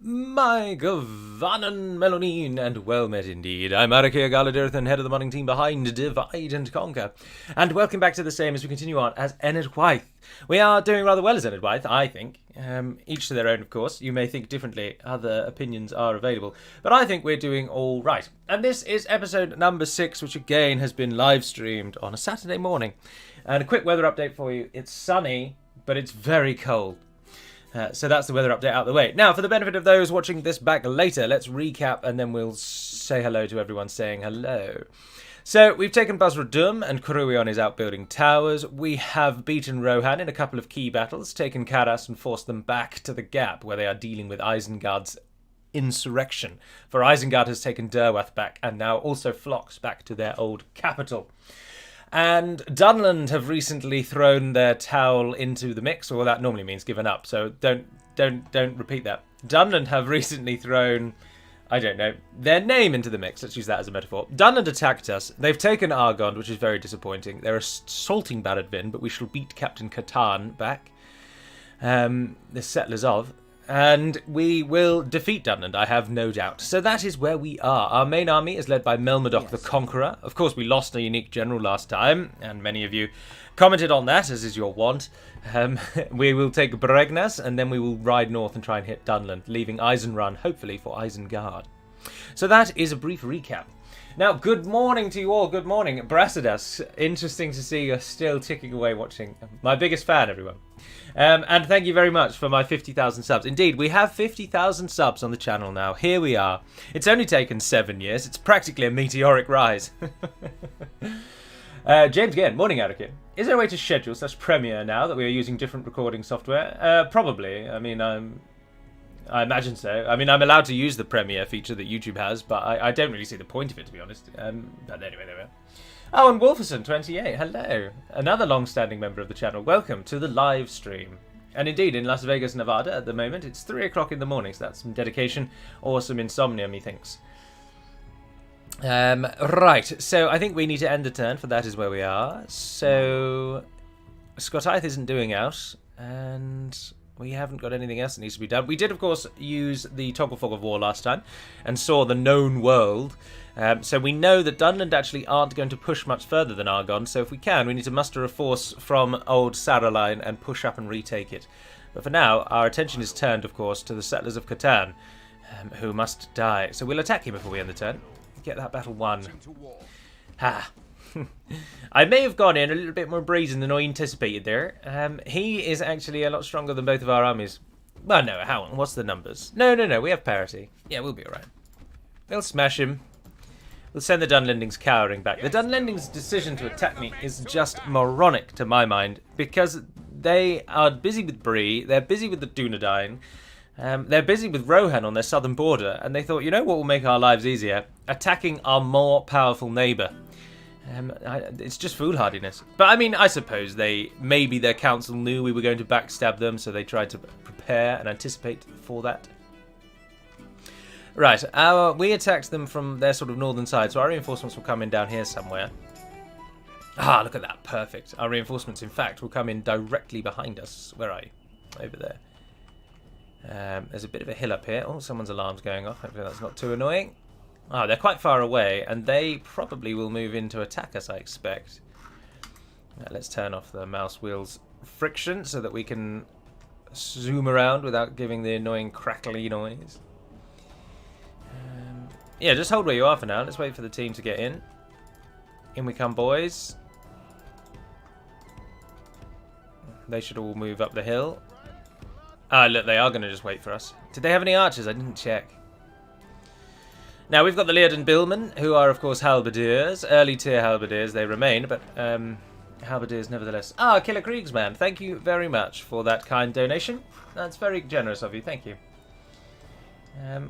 My Gavanan Melonin, and well met indeed. I'm Arakir Galadirthan, head of the modding team behind Divide and Conquer. And welcome back to the same as we continue on as Enedwaith. We are doing rather well as Enedwaith, I think. Each to their own, of course. You may think differently, other opinions are available. But I think we're doing all right. And this is episode number 6, which again has been live streamed on a Saturday morning. And a quick weather update for you. It's sunny, but it's very cold. So that's the weather update out of the way. Now, for the benefit of those watching this back later, let's recap and then we'll say hello to everyone saying hello. So, we've taken Basradum and Kuruion is out building towers. We have beaten Rohan in a couple of key battles, taken Karas and forced them back to the Gap, where they are dealing with Isengard's insurrection. For Isengard has taken Derwath back and now also flocks back to their old capital. And Dunland have recently thrown their towel into the mix, or that normally means given up, so don't repeat that. Dunland have recently thrown, I don't know, their name into the mix, let's use that as a metaphor. Dunland attacked us, they've taken Argond, which is very disappointing. They're assaulting Baradvin, but we shall beat Captain Catan back, the settlers of. And we will defeat Dunland, I have no doubt. So that is where we are. Our main army is led by Melmodoc the Conqueror. Of course, we lost a unique general last time, and many of you commented on that, as is your wont. We will take Bregnas, and then we will ride north and try and hit Dunland, leaving Eisenrun, hopefully, for Isengard. So that is a brief recap. Now, good morning to you all. Good morning. Brasidas, interesting to see you're still ticking away watching. My biggest fan, everyone. And thank you very much for my 50,000 subs. Indeed, we have 50,000 subs on the channel now. Here we are. It's only taken 7 years. It's practically a meteoric rise. James again, morning Adrian. Is there a way to schedule such Premiere now that we are using different recording software? Probably. I mean, I imagine so. I mean, I'm allowed to use the Premiere feature that YouTube has, but I don't really see the point of it, to be honest. But anyway, there we are. Oh, and Wolferson28, hello. Another long-standing member of the channel. Welcome to the live stream. And indeed, in Las Vegas, Nevada, at the moment, it's 3 o'clock in the morning, so that's some dedication or some insomnia, methinks. Right, so I think we need to end the turn, for that is where we are. So, Scottithe isn't doing out, and we haven't got anything else that needs to be done. We did, of course, use the Toggle Fog of War last time, and saw the known world. So we know that Dunland actually aren't going to push much further than Argon, so if we can, we need to muster a force from old Saraline and push up and retake it. But for now, our attention is turned, of course, to the settlers of Catan, who must die. So we'll attack him before we end the turn. Get that battle won. Ha! I may have gone in a little bit more brazen than I anticipated there. He is actually a lot stronger than both of our armies. Well, no, how on? What's the numbers? No, we have parity. Yeah, we'll be alright. They'll smash him. We'll send the Dunlendings cowering back. The Dunlendings' decision to attack me is just moronic to my mind, because they are busy with Bree, they're busy with the Dunedain, they're busy with Rohan on their southern border, and they thought, you know what will make our lives easier? Attacking our more powerful neighbour. It's just foolhardiness. But I mean, I suppose maybe their council knew we were going to backstab them, so they tried to prepare and anticipate for that. Right, we attacked them from their sort of northern side, so our reinforcements will come in down here somewhere. Ah, look at that, perfect. Our reinforcements, in fact, will come in directly behind us. Where are you? Over there. There's a bit of a hill up here. Oh, someone's alarm's going off. Hopefully that's not too annoying. Ah, they're quite far away, and they probably will move in to attack us, I expect. Let's turn off the mouse wheel's friction so that we can zoom around without giving the annoying crackly noise. Yeah, just hold where you are for now. Let's wait for the team to get in. In we come, boys. They should all move up the hill. Ah, look, they are going to just wait for us. Did they have any archers? I didn't check. Now, we've got the Learden Billmen, who are, of course, halberdiers. Early tier halberdiers, they remain, but halberdiers nevertheless. Ah, Killer Kriegsman, thank you very much for that kind donation. That's very generous of you, thank you.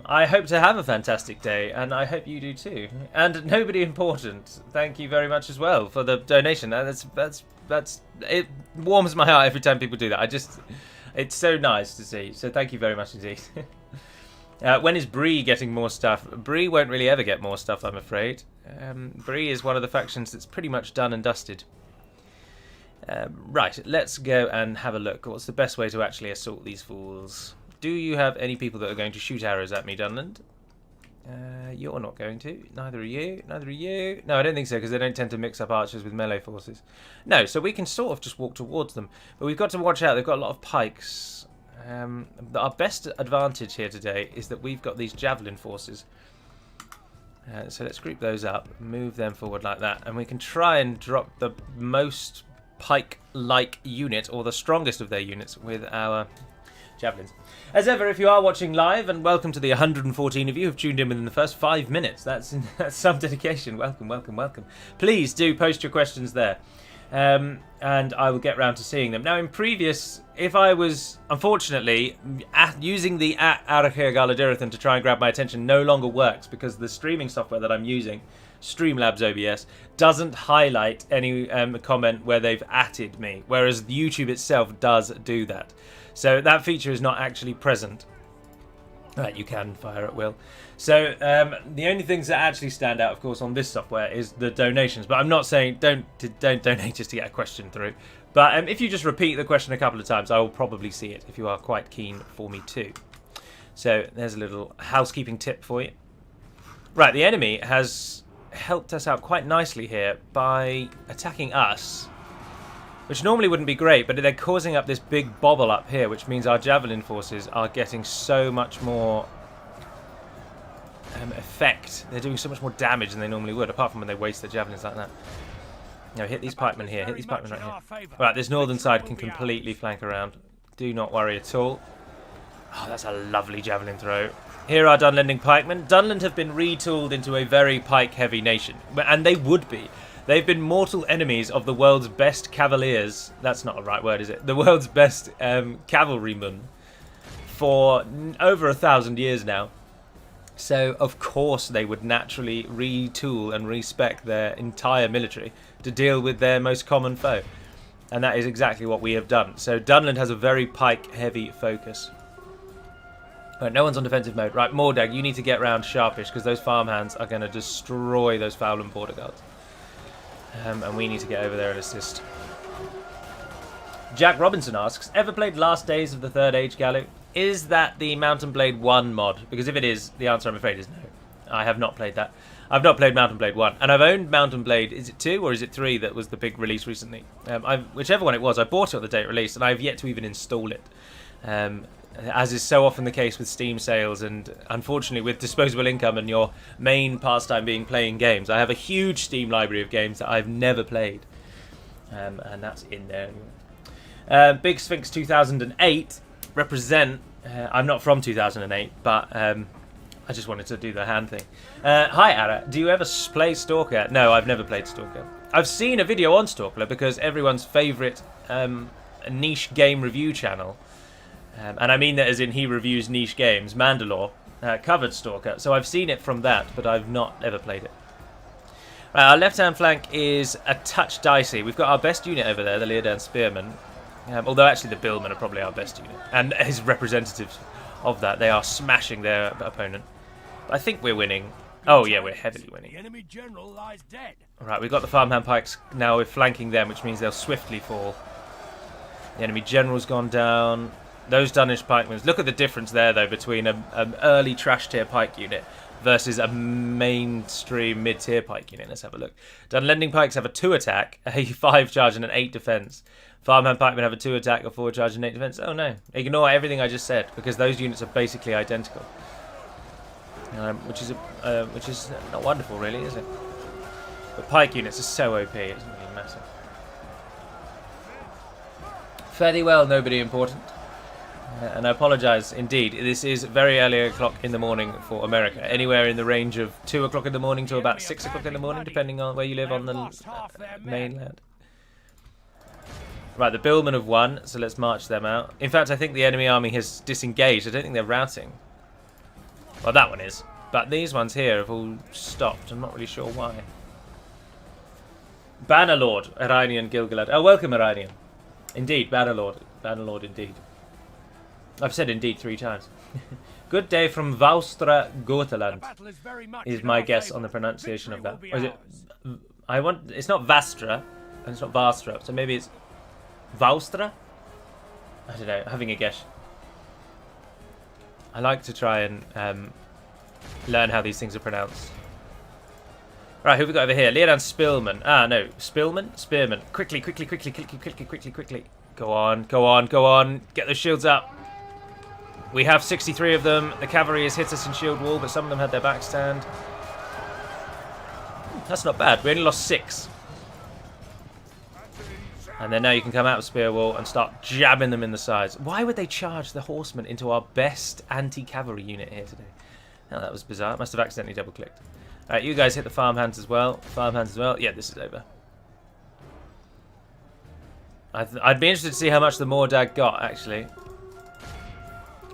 I hope to have a fantastic day, and I hope you do too. And nobody important, thank you very much as well for the donation. It warms my heart every time people do that. It's so nice to see. So thank you very much indeed. When is Bree getting more stuff? Bree won't really ever get more stuff, I'm afraid. Bree is one of the factions that's pretty much done and dusted. Right, let's go and have a look. What's the best way to actually assault these fools? Do you have any people that are going to shoot arrows at me, Dunland? You're not going to. Neither are you. Neither are you. No, I don't think so, because they don't tend to mix up archers with melee forces. No, so we can sort of just walk towards them. But we've got to watch out. They've got a lot of pikes. Our best advantage here today is that we've got these javelin forces. So let's group those up, move them forward like that, and we can try and drop the most pike-like unit, or the strongest of their units, with our javelins. As ever, if you are watching live, and welcome to the 114 of you who've tuned in within the first 5 minutes, that's some dedication. Welcome, welcome, welcome. Please do post your questions there. And I will get round to seeing them. Now, in previous, if I was, unfortunately, using the @Arakhir to try and grab my attention no longer works, because the streaming software that I'm using, Streamlabs OBS, doesn't highlight any comment where they've @ed me, whereas YouTube itself does do that. So that feature is not actually present. You can fire at will. So the only things that actually stand out, of course, on this software is the donations. But I'm not saying don't donate just to get a question through. But if you just repeat the question a couple of times, I will probably see it if you are quite keen for me to. So there's a little housekeeping tip for you. Right, the enemy has helped us out quite nicely here by attacking us, which normally wouldn't be great, but they're causing up this big bobble up here, which means our javelin forces are getting so much more effect. They're doing so much more damage than they normally would, apart from when they waste their javelins like that. Now hit these pikemen here, hit these pikemen right here. Right, this northern side can completely flank around. Do not worry at all. Oh, that's a lovely javelin throw. Here are Dunlanding pikemen. Dunland have been retooled into a very pike-heavy nation, and they would be. They've been mortal enemies of the world's best cavaliers. That's not a right word, is it? The world's best cavalrymen for over 1,000 years now. So, of course, they would naturally retool and respec their entire military to deal with their most common foe. And that is exactly what we have done. So, Dunland has a very pike-heavy focus. Right, no one's on defensive mode. Right, Mordag, you need to get round sharpish, because those farmhands are going to destroy those Fowland border guards. And we need to get over there and assist. Jack Robinson asks, ever played Last Days of the Third Age, Gallo? Is that the Mountain Blade 1 mod? Because if it is, the answer I'm afraid is no. I have not played that. I've not played Mountain Blade 1. And I've owned Mountain Blade, is it 2 or is it 3 that was the big release recently? Whichever one it was, I bought it on the date release and I've yet to even install it. As is so often the case with Steam sales and unfortunately with disposable income and your main pastime being playing games, I have a huge Steam library of games that I've never played. And that's in there anyway. Big Sphinx 2008 represent. I'm not from 2008, but I just wanted to do the hand thing. Hi Ara, do you ever play Stalker? No, I've never played Stalker. I've seen a video on Stalker because everyone's favourite niche game review channel, and I mean that as in he reviews niche games, Mandalore, covered Stalker. So I've seen it from that, but I've not ever played it. Right, our left-hand flank is a touch dicey. We've got our best unit over there, the Leodan Spearmen. Although actually the Billmen are probably our best unit. And as representatives of that, they are smashing their opponent. But I think we're winning. Oh yeah, we're heavily winning. The enemy general lies dead. Right, we've got the farmhand pikes. Now we're flanking them, which means they'll swiftly fall. The enemy general's gone down. Those Danish pikemen. Look at the difference there, though, between an early trash tier pike unit versus a mainstream mid-tier pike unit. Let's have a look. Dunlanding pikes have a 2 attack, a 5 charge, and an 8 defense. Farmhand pikemen have a 2 attack, a 4 charge, and 8 defense. Oh no! Ignore everything I just said because those units are basically identical. Which is not wonderful, really, is it? The pike units are so OP. It's really massive. Fairly well, nobody important. And I apologise, indeed. This is very early o'clock in the morning for America. Anywhere in the range of 2 o'clock in the morning to about 6 o'clock in the morning, depending on where you live on the mainland. Right, the Billmen have won, so let's march them out. In fact, I think the enemy army has disengaged. I don't think they're routing. Well, that one is. But these ones here have all stopped. I'm not really sure why. Bannerlord, Iranian Gilgalad. Oh, welcome, Iranian. Indeed, Bannerlord. Bannerlord, indeed. I've said indeed 3 times. Good day from Vaustra Gotaland is my guess on the pronunciation of that. Or is it? It's not Vastra, and it's not Vastra, so maybe it's Vaustra? I don't know, having a guess. I like to try and learn how these things are pronounced. Right, who have we got over here? Leodan Spillman. Ah, no. Spillman? Spearman. Quickly, quickly, quickly, quickly, quickly, quickly, quickly. Go on, go on, go on. Get those shields up. We have 63 of them. The cavalry has hit us in shield wall, but some of them had their back stand. That's not bad. We only lost 6. And then now you can come out of spear wall and start jabbing them in the sides. Why would they charge the horsemen into our best anti-cavalry unit here today? Oh, that was bizarre. Must have accidentally double-clicked. Alright, you guys hit the farmhands as well. Farmhands as well. Yeah, this is over. I'd be interested to see how much the Mordag got, actually.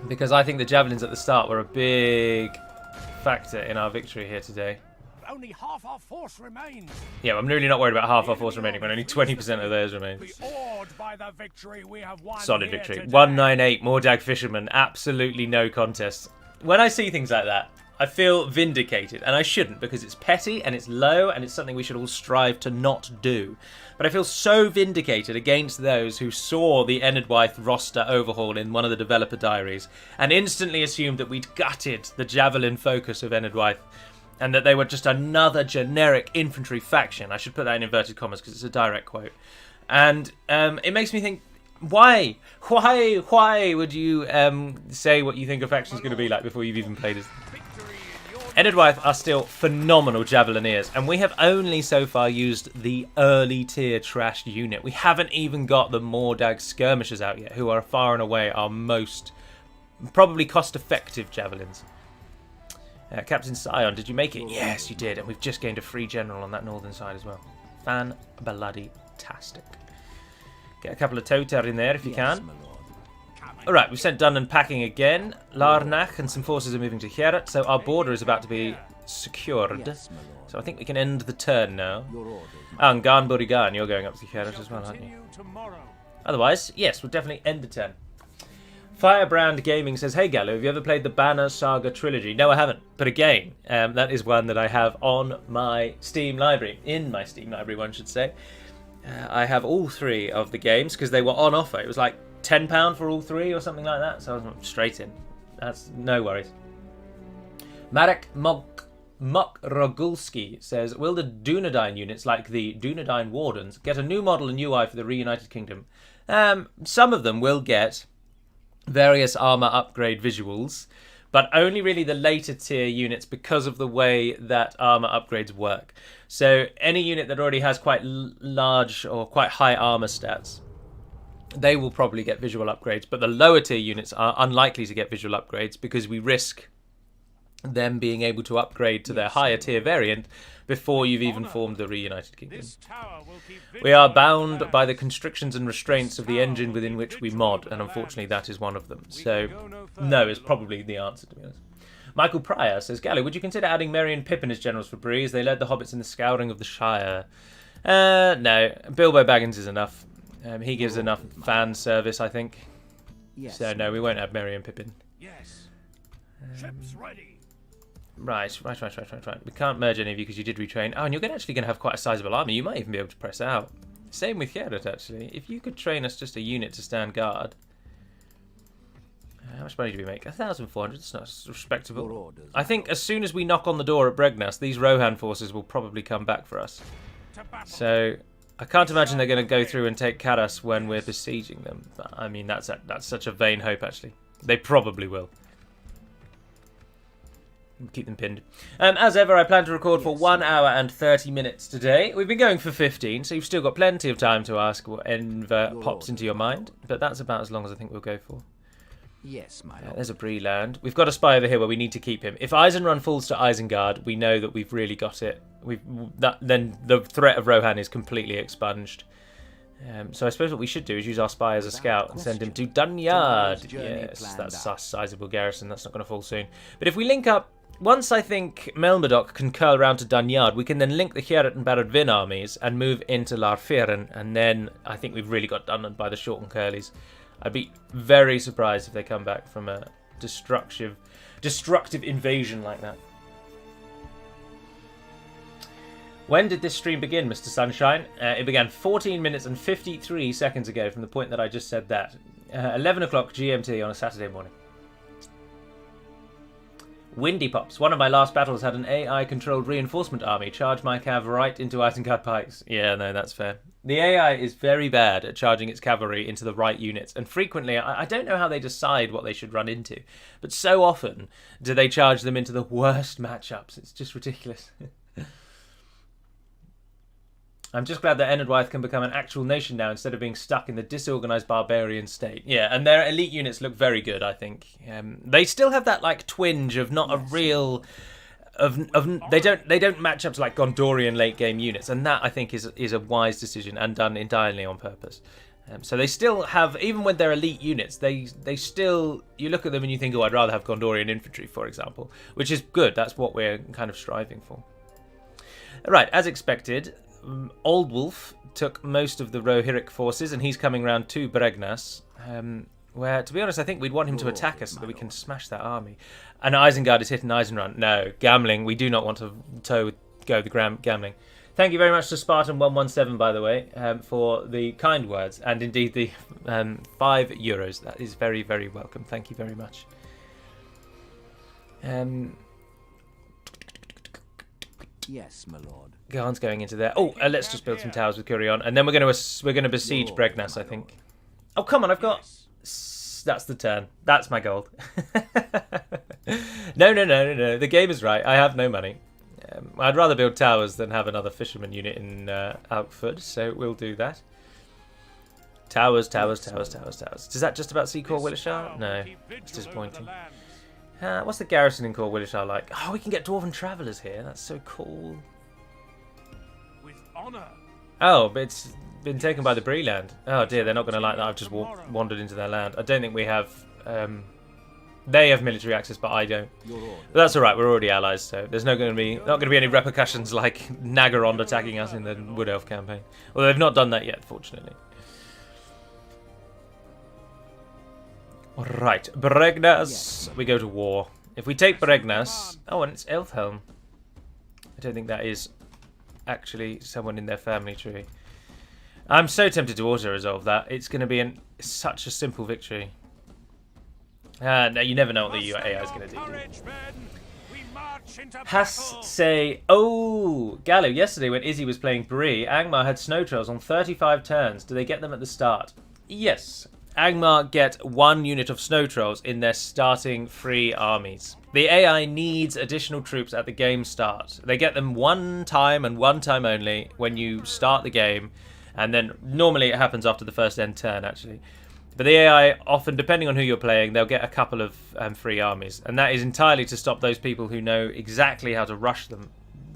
Because I think the javelins at the start were a big factor in our victory here today. Only half our force remains. Yeah, I'm really not worried about half our force remaining when only 20% of theirs remains. Be awed by the victory we have won. Solid here victory. today. 198 Mordag Fisherman. Absolutely no contest. When I see things like that, I feel vindicated, and I shouldn't, because it's petty and it's low and it's something we should all strive to not do. But I feel so vindicated against those who saw the Enedwaith roster overhaul in one of the developer diaries and instantly assumed that we'd gutted the javelin focus of Enedwaith and that they were just another generic infantry faction. I should put that in inverted commas because it's a direct quote. And it makes me think, why would you say what you think a faction's going to be like before you've even played it? Enedwaith are still phenomenal Javelineers, and we have only so far used the early tier trashed unit. We haven't even got the Mordag skirmishers out yet, who are far and away our most probably cost-effective javelins. Captain Scion, did you make it? Yes, you did, and we've just gained a free general on that northern side as well. Fan-bloody-tastic. Get a couple of Totar in there if you can. Alright, we've sent Dunland packing again. Larnach and some forces are moving to Herat, so our border is about to be secured. So I think we can end the turn now. And Garn Burigan, you're going up to Herat as well, aren't you? Otherwise, yes, we'll definitely end the turn. Firebrand Gaming says, hey Gallo, have you ever played the Banner Saga trilogy? No, I haven't. But again, that is one that I have on my Steam library. In my Steam library, one should say. I have all 3 of the games because they were on offer. It was like £10 for all 3 or something like that, so I was straight in. That's no worries. Marek Mokrogulski says, will the Dunedain units, like the Dunedain Wardens, get a new model and UI for the Reunited Kingdom? Some of them will get various armor upgrade visuals, but only really the later tier units because of the way that armor upgrades work. So any unit that already has quite large or quite high armor stats, they will probably get visual upgrades, but the lower tier units are unlikely to get visual upgrades because we risk them being able to upgrade to their higher tier variant before you've even formed the Reunited Kingdom. We are bound by the constrictions and restraints of the engine within which we mod, and unfortunately that is one of them. So no is probably the answer, to be honest. Michael Pryor says, Gally, would you consider adding Merry and Pippin as generals for Bree as they led the hobbits in the scouring of the Shire? No, Bilbo Baggins is enough. He gives enough fan service, I think. Yes. So no, we won't have Merry and Pippin. Yes. Ships ready. Right. We can't merge any of you because you did retrain. Oh, and you're actually going to have quite a sizable army. You might even be able to press out. Same with Gerrit, actually. If you could train us just a unit to stand guard. How much money do we make? 1,400. It's not respectable. I think as soon as we knock on the door at Bregnas, these Rohan forces will probably come back for us. So I can't imagine they're going to go through and take Karas when we're besieging them. But, I mean, that's such a vain hope, actually. They probably will. Keep them pinned. As ever, I plan to record for 1 hour and 30 minutes today. We've been going for 15, so you've still got plenty of time to ask what Enver pops into your mind. But that's about as long as I think we'll go for. Yes, my lord. There's a Bree land. We've got a spy over here where we need to keep him. If Eisenrun falls to Isengard, we know that we've really got it. Then the threat of Rohan is completely expunged. So I suppose what we should do is use our spy as a scout and send him to Dunland. Yes, that's a sizable garrison. That's not going to fall soon. But if we link up, once I think Melmadoc can curl around to Dunyard, we can then link the Gerrit and Barad-Vin armies and move into Larferen, and then I think we've really got Dunland by the short and curlies. I'd be very surprised if they come back from a destructive invasion like that. When did this stream begin, Mr. Sunshine? It began 14 minutes and 53 seconds ago from the point that I just said that. 11 o'clock GMT on a Saturday morning. Windy Pops. One of my last battles had an AI-controlled reinforcement army charge my cav right into Isengard pikes. Yeah, no, that's fair. The AI is very bad at charging its cavalry into the right units, and frequently, I don't know how they decide what they should run into, but so often do they charge them into the worst matchups. It's just ridiculous. I'm just glad that Enedwaith can become an actual nation now instead of being stuck in the disorganized barbarian state. Yeah, and their elite units look very good, I think. They still have that like twinge of not a real they don't match up to like Gondorian late game units, and that I think is a wise decision and done entirely on purpose. So they still have, even with their elite units, they still, you look at them and you think, oh, I'd rather have Gondorian infantry, for example, which is good. That's what we're kind of striving for. Right, as expected, Old Wolf took most of the Rohirric forces, and he's coming round to Bregnas, where, to be honest, I think we'd want him to attack us so that we can smash that army. And Isengard is hitting Eisenrun. No, Gamling, we do not want to go the Gamling. Thank you very much to Spartan117, by the way, for the kind words, and indeed the €5. That is very, very welcome. Thank you very much. Yes, my lord. Garn's going into there. Oh, let's just build some towers with Curion, and then we're going to besiege Bregnas, I think. Oh, come on, I've got. That's the turn. That's my gold. No. The game is right. I have no money. I'd rather build towers than have another fisherman unit in Outford, so we'll do that. Towers. Does that just about see Core Willishar? No, it's disappointing. What's the garrison in Core Willishar like? Oh, we can get Dwarven Travellers here. That's so cool. With honor. Oh, but it's been taken by the Breland. Oh dear, they're not going to like that. I've just wandered into their land. I don't think we have... they have military access, but I don't. But that's all right. We're already allies, so there's not going to be any repercussions like Nagarond attacking us in the Wood Elf campaign. Although they've not done that yet, fortunately. Right, Bregnas. We go to war. If we take Bregnas... Oh, and it's Elfhelm. I don't think that is actually someone in their family tree. I'm so tempted to auto-resolve that. It's going to be such a simple victory. No, you never know what the AI is going to do. Has say, oh, Gallo, yesterday when Izzy was playing Bree, Angmar had snow trails on 35 turns. Do they get them at the start? Yes. Angmar get 1 unit of snow trolls in their starting free armies. The AI needs additional troops at the game start. They get them 1 time and 1 time only when you start the game, and then normally it happens after the first end turn actually. But the AI often, depending on who you're playing, they'll get a couple of free armies, and that is entirely to stop those people who know exactly how to rush them,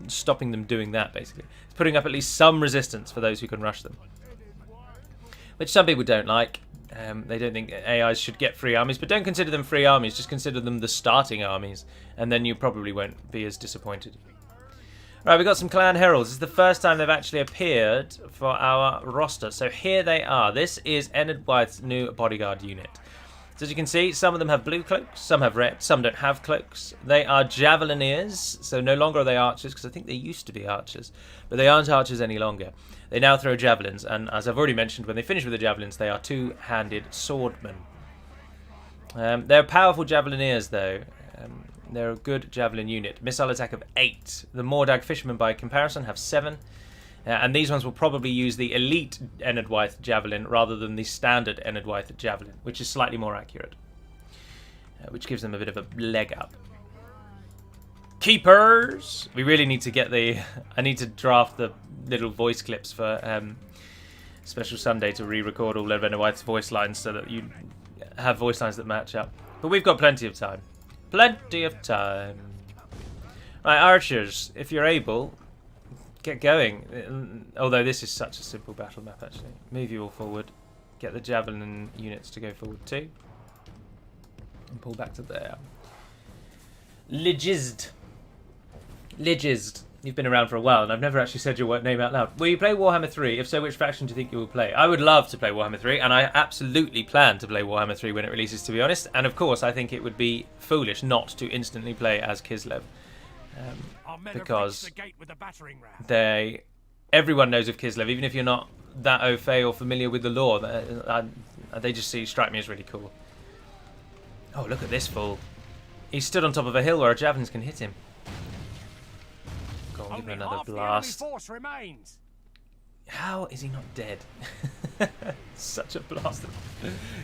stopping them doing that basically. It's putting up at least some resistance for those who can rush them, which some people don't like. They don't think AIs should get free armies, but don't consider them free armies, just consider them the starting armies, and then you probably won't be as disappointed. Right, we've got some clan heralds. This is the first time they've actually appeared for our roster, so here they are. This is Enedwaith's new bodyguard unit. So as you can see, some of them have blue cloaks, some have red, some don't have cloaks. They are javelineers, so no longer are they archers, because I think they used to be archers, but they aren't archers any longer. They now throw javelins, and as I've already mentioned, when they finish with the javelins, they are 2-handed swordmen. They're powerful javelineers, though. They're a good javelin unit. Missile attack of 8. The Mordag fishermen, by comparison, have 7. And these ones will probably use the elite Enedwaith javelin rather than the standard Enedwaith javelin, which is slightly more accurate, which gives them a bit of a leg up. Keepers! We really need to get the... I need to draft the little voice clips for Special Sunday to re-record all of Enedwaith's voice lines so that you have voice lines that match up. But we've got plenty of time. Plenty of time. Right, archers, if you're able, get going. Although this is such a simple battle map, actually. Move you all forward. Get the javelin units to go forward too. And pull back to there. Ligizd. You've been around for a while, and I've never actually said your name out loud. Will you play Warhammer 3? If so, which faction do you think you will play? I would love to play Warhammer 3, and I absolutely plan to play Warhammer 3 when it releases, to be honest. And of course, I think it would be foolish not to instantly play as Kislev. Because everyone knows of Kislev, even if you're not that au fait or familiar with the lore. They just strike me as really cool. Oh, look at this fool. He stood on top of a hill where our javelins can hit him. Go on, give him Only another half the enemy blast. force remains. How is he not dead? Such a blast.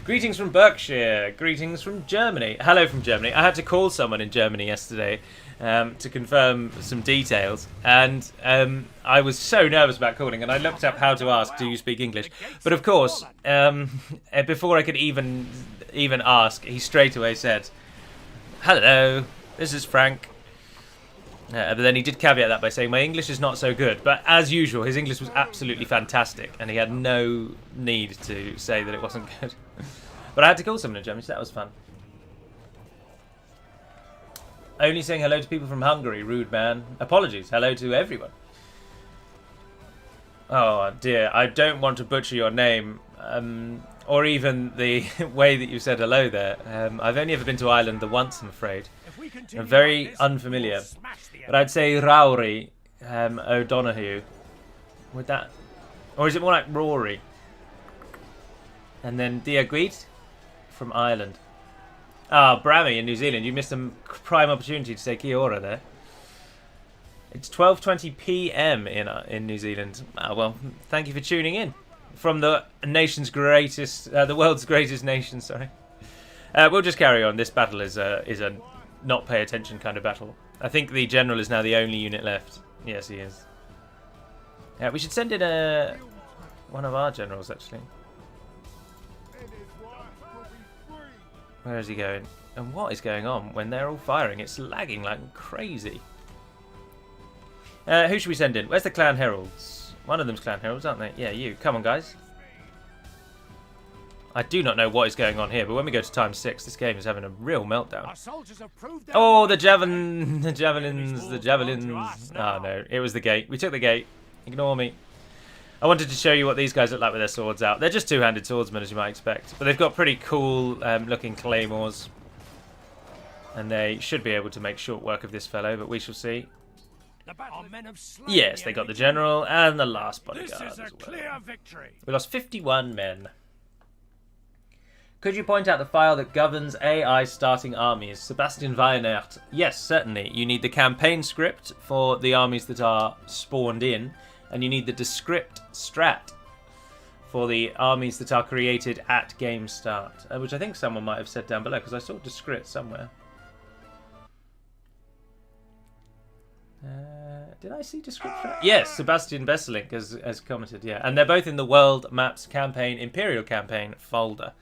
Greetings from Berkshire. Greetings from Germany. Hello from Germany. I had to call someone in Germany yesterday to confirm some details, and I was so nervous about calling, and I looked up how to ask, do you speak English? But of course, before I could even ask, he straight away said, hello, this is Frank. But then he did caveat that by saying, my English is not so good. But as usual, his English was absolutely fantastic, and he had no need to say that it wasn't good. But I had to call someone in Germany, so that was fun. Only saying hello to people from Hungary, rude man. Apologies, hello to everyone. Oh dear, I don't want to butcher your name, or even the way that you said hello there. I've only ever been to Ireland the once, I'm afraid. I'm very unfamiliar. But I'd say Rowry O'Donoghue. Would that... Or is it more like Rory? And then Diagweed from Ireland. Ah, Brammy in New Zealand. You missed a prime opportunity to say kia ora there. It's 12:20 p.m. in New Zealand. Ah, well, thank you for tuning in. From the nation's greatest... the world's greatest nation, sorry. We'll just carry on. This battle is a not pay attention kind of battle. I think the general is now the only unit left. Yes, he is. Yeah, we should send in one of our generals, actually. Where is he going? And what is going on when they're all firing? It's lagging like crazy. Who should we send in? Where's the clan heralds? One of them's clan heralds, aren't they? Yeah, you. Come on, guys. I do not know what is going on here, but when we go to time 6, this game is having a real meltdown. Oh, the javelins. Oh, no. It was the gate. We took the gate. Ignore me. I wanted to show you what these guys look like with their swords out. They're just two-handed swordsmen, as you might expect. But they've got pretty cool looking claymores. And they should be able to make short work of this fellow, but we shall see. Yes, they got the general and the last bodyguard as well. We lost 51 men. Could you point out the file that governs AI starting armies? Sebastian Weihnacht. Yes, certainly. You need the campaign script for the armies that are spawned in, and you need the descript strat for the armies that are created at game start, which I think someone might have said down below, because I saw descript somewhere. Did I see descript strat? Yes, Sebastian Besselink has commented, yeah. And they're both in the World Maps Campaign, Imperial Campaign folder.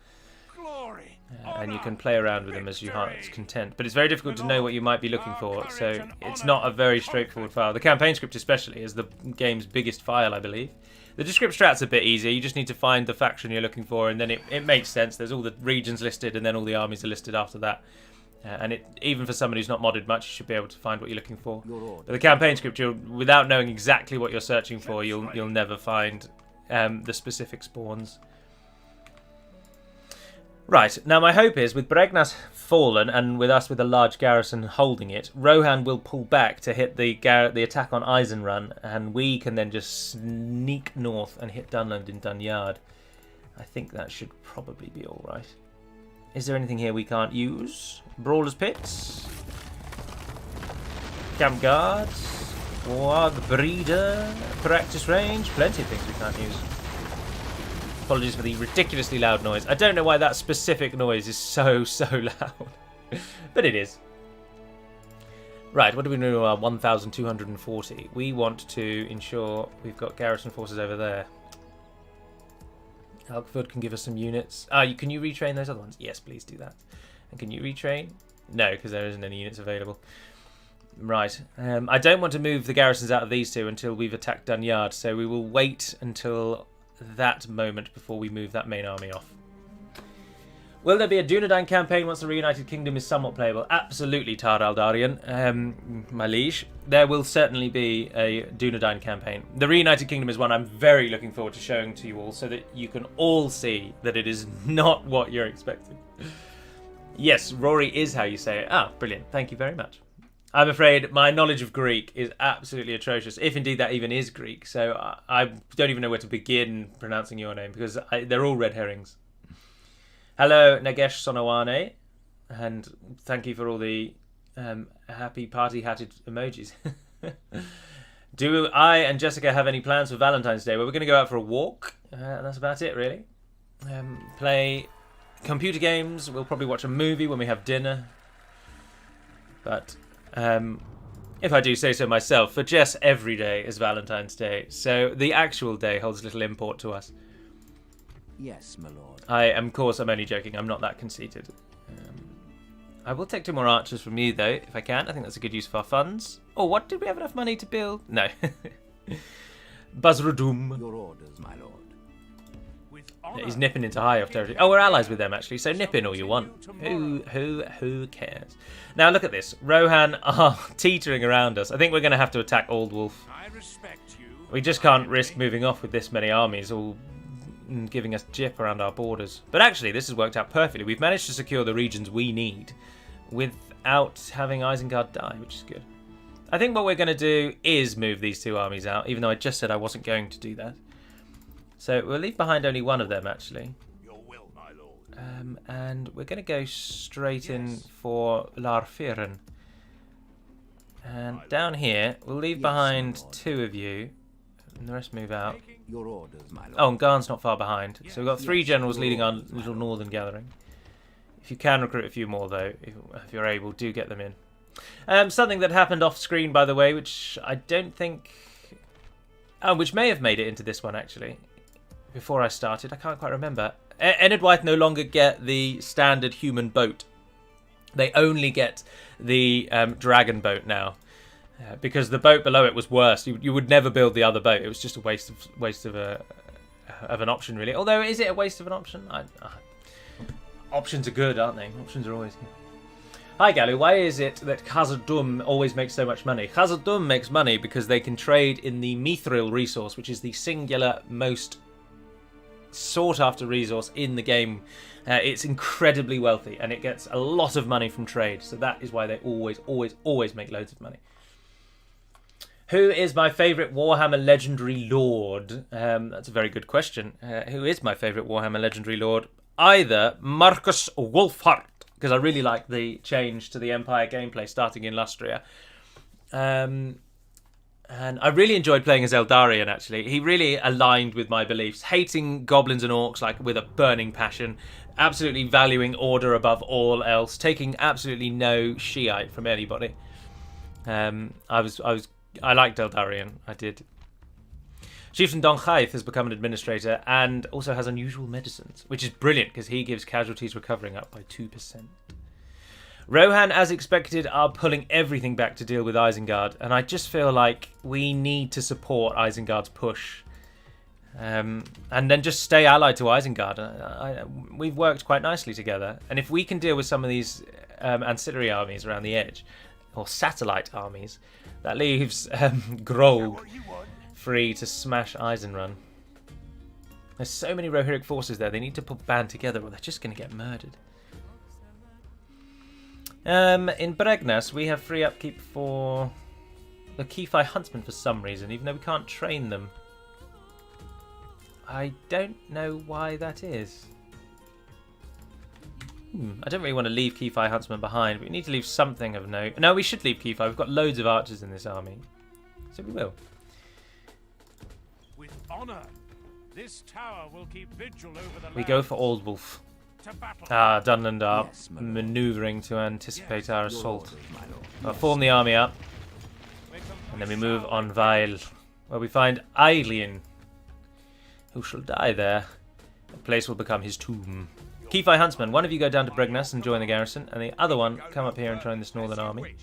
And you can play around with them as your heart's content. But it's very difficult to know what you might be looking for, so it's not a very straightforward file. The campaign script especially is the game's biggest file, I believe. The descript strat's a bit easier. You just need to find the faction you're looking for, and then it makes sense. There's all the regions listed, and then all the armies are listed after that. And even for someone who's not modded much, you should be able to find what you're looking for. But the campaign script, without knowing exactly what you're searching for, you'll never find the specific spawns. Right, now my hope is, with Bregnas fallen, and with us with a large garrison holding it, Rohan will pull back to hit the attack on Eisenrun, and we can then just sneak north and hit Dunland in Dunyard. I think that should probably be alright. Is there anything here we can't use? Brawler's Pits? Camp Guards? Warg Breeder? Practice Range? Plenty of things we can't use. Apologies for the ridiculously loud noise. I don't know why that specific noise is so loud. But it is. Right, what do we do? 1,240. We want to ensure we've got garrison forces over there. Alkford can give us some units. Can you retrain those other ones? Yes, please do that. And can you retrain? No, because there isn't any units available. Right. I don't want to move the garrisons out of these two until we've attacked Dunyard, so we will wait until that moment before we move that main army off. Will there be a Dunedain campaign once the Reunited Kingdom is somewhat playable? Absolutely, Tar Aldarian, my liege. There will certainly be a Dunedain campaign. The Reunited Kingdom is one I'm very looking forward to showing to you all, so that you can all see that it is not what you're expecting. Yes, Rory is how you say it. Ah, brilliant. Thank you very much. I'm afraid my knowledge of Greek is absolutely atrocious, if indeed that even is Greek. So I don't even know where to begin pronouncing your name, because they're all red herrings. Hello, Nagesh Sonawane. And thank you for all the happy party-hatted emojis. Do I and Jessica have any plans for Valentine's Day? Well, we're going to go out for a walk. That's about it, really. Play computer games. We'll probably watch a movie when we have dinner. But if I do say so myself, for Jess, every day is Valentine's Day. So the actual day holds little import to us. Yes, my lord. Of course, I'm only joking. I'm not that conceited. I will take 2 more archers from you, though, if I can. I think that's a good use of our funds. Oh, what? Did we have enough money to build? No. Buzzradum. Your orders, my lord. He's nipping into high-off territory. Oh, we're allies with them, actually, so nip in all you want. Who cares? Now, look at this. Rohan are teetering around us. I think we're going to have to attack Old Wolf. We just can't risk moving off with this many armies all giving us jip around our borders. But actually, this has worked out perfectly. We've managed to secure the regions we need without having Isengard die, which is good. I think what we're going to do is move these 2 armies out, even though I just said I wasn't going to do that. So we'll leave behind only one of them, actually. Your will, my lord. And we're going to go straight in for Larfiren. And down here, we'll leave behind 2 of you, and the rest move out. Your orders, my lord. Oh, and Garn's not far behind. So we've got 3 generals leading our little northern gathering. If you can recruit a few more, though, if you're able, do get them in. Something that happened off screen, by the way, which I don't think... Oh, which may have made it into this one, actually. Before I started, I can't quite remember. Enedwaith no longer get the standard human boat. They only get the dragon boat now. Because the boat below it was worse. You would never build the other boat. It was just a waste of an option, really. Although, is it a waste of an option? Options are good, aren't they? Options are always good. Hi, Galu. Why is it that Khazad-dûm always makes so much money? Khazad-dûm makes money because they can trade in the mithril resource, which is the singular most sought-after resource in the game. It's incredibly wealthy, and it gets a lot of money from trade. So that is why they always make loads of money. Who is my favourite Warhammer Legendary Lord? That's a very good question. Who is my favourite Warhammer Legendary Lord? Either Marcus Wolfhart, because I really like the change to the Empire gameplay starting in Lustria. And I really enjoyed playing as Eldarion, actually. He really aligned with my beliefs. Hating goblins and orcs like with a burning passion. Absolutely valuing order above all else. Taking absolutely no Shiite from anybody. I liked Eldarion. I did. Chieftain Don Chaith has become an administrator and also has unusual medicines, which is brilliant because he gives casualties recovering up by 2%. Rohan, as expected, are pulling everything back to deal with Isengard, and I just feel like we need to support Isengard's push. And then just stay allied to Isengard. We've worked quite nicely together, and if we can deal with some of these ancillary armies around the edge, or satellite armies, that leaves Grog free to smash Eisenrun. There's so many Rohirric forces there, they need to band together or they're just going to get murdered. In Bregnas, we have free upkeep for the Keefi Huntsmen for some reason, even though we can't train them. I don't know why that is. I don't really want to leave Keefi Huntsmen behind, but we need to leave something of note. No, we should leave Keefi. We've got loads of archers in this army. So we will. With honor, this tower will keep vigil over the We go for Old Wolf. Dunland are manoeuvring to anticipate our assault. I'll form the army up, and then we move on Vile, where we find Adrian, who shall die there. The place will become his tomb. Keefi Huntsman, one of you go down to Bregnas and join the garrison, and the other one come up here and join this northern army.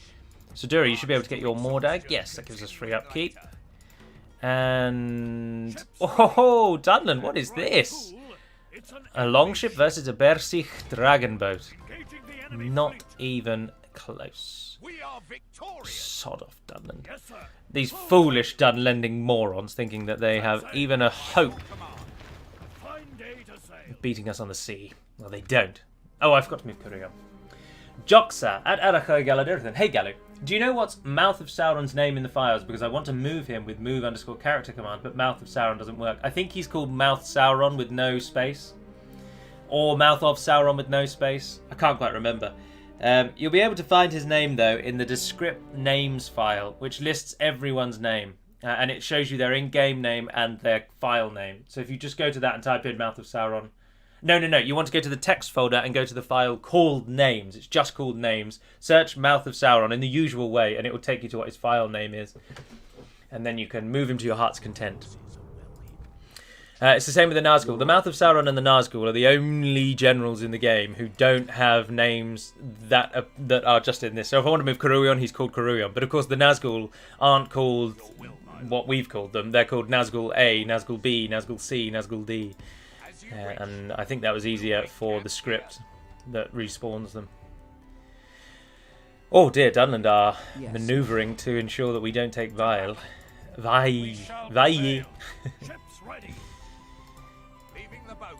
Suduri, you should be able to get your Mordag. Yes, that gives us free upkeep. And... oh, Dunland, what is this? A longship versus a Bersich dragon boat. Not even close. Sod off, Dunland. These foolish Dunlanding morons thinking that they have even a hope of beating us on the sea. Well, they don't. Oh, I forgot to move Kurion. Joxa at Arachoi Galadirthan. Hey, Galu. Do you know what's Mouth of Sauron's name in the files? Because I want to move him with move_character command, but Mouth of Sauron doesn't work. I think he's called Mouth Sauron with no space. Or Mouth of Sauron with no space. I can't quite remember. You'll be able to find his name, though, in the descript names file, which lists everyone's name. And it shows you their in-game name and their file name. So if you just go to that and type in Mouth of Sauron... No. You want to go to the text folder and go to the file called names. It's just called names. Search Mouth of Sauron in the usual way, and it will take you to what his file name is. And then you can move him to your heart's content. It's the same with the Nazgul. The Mouth of Sauron and the Nazgul are the only generals in the game who don't have names that are just in this. So if I want to move Caruion, he's called Caruion. But of course the Nazgul aren't called what we've called them. They're called Nazgul A, Nazgul B, Nazgul C, Nazgul D. And I think that was easier for the script that respawns them. Oh dear, Dunland are manoeuvring to ensure that we don't take Vile. Vai.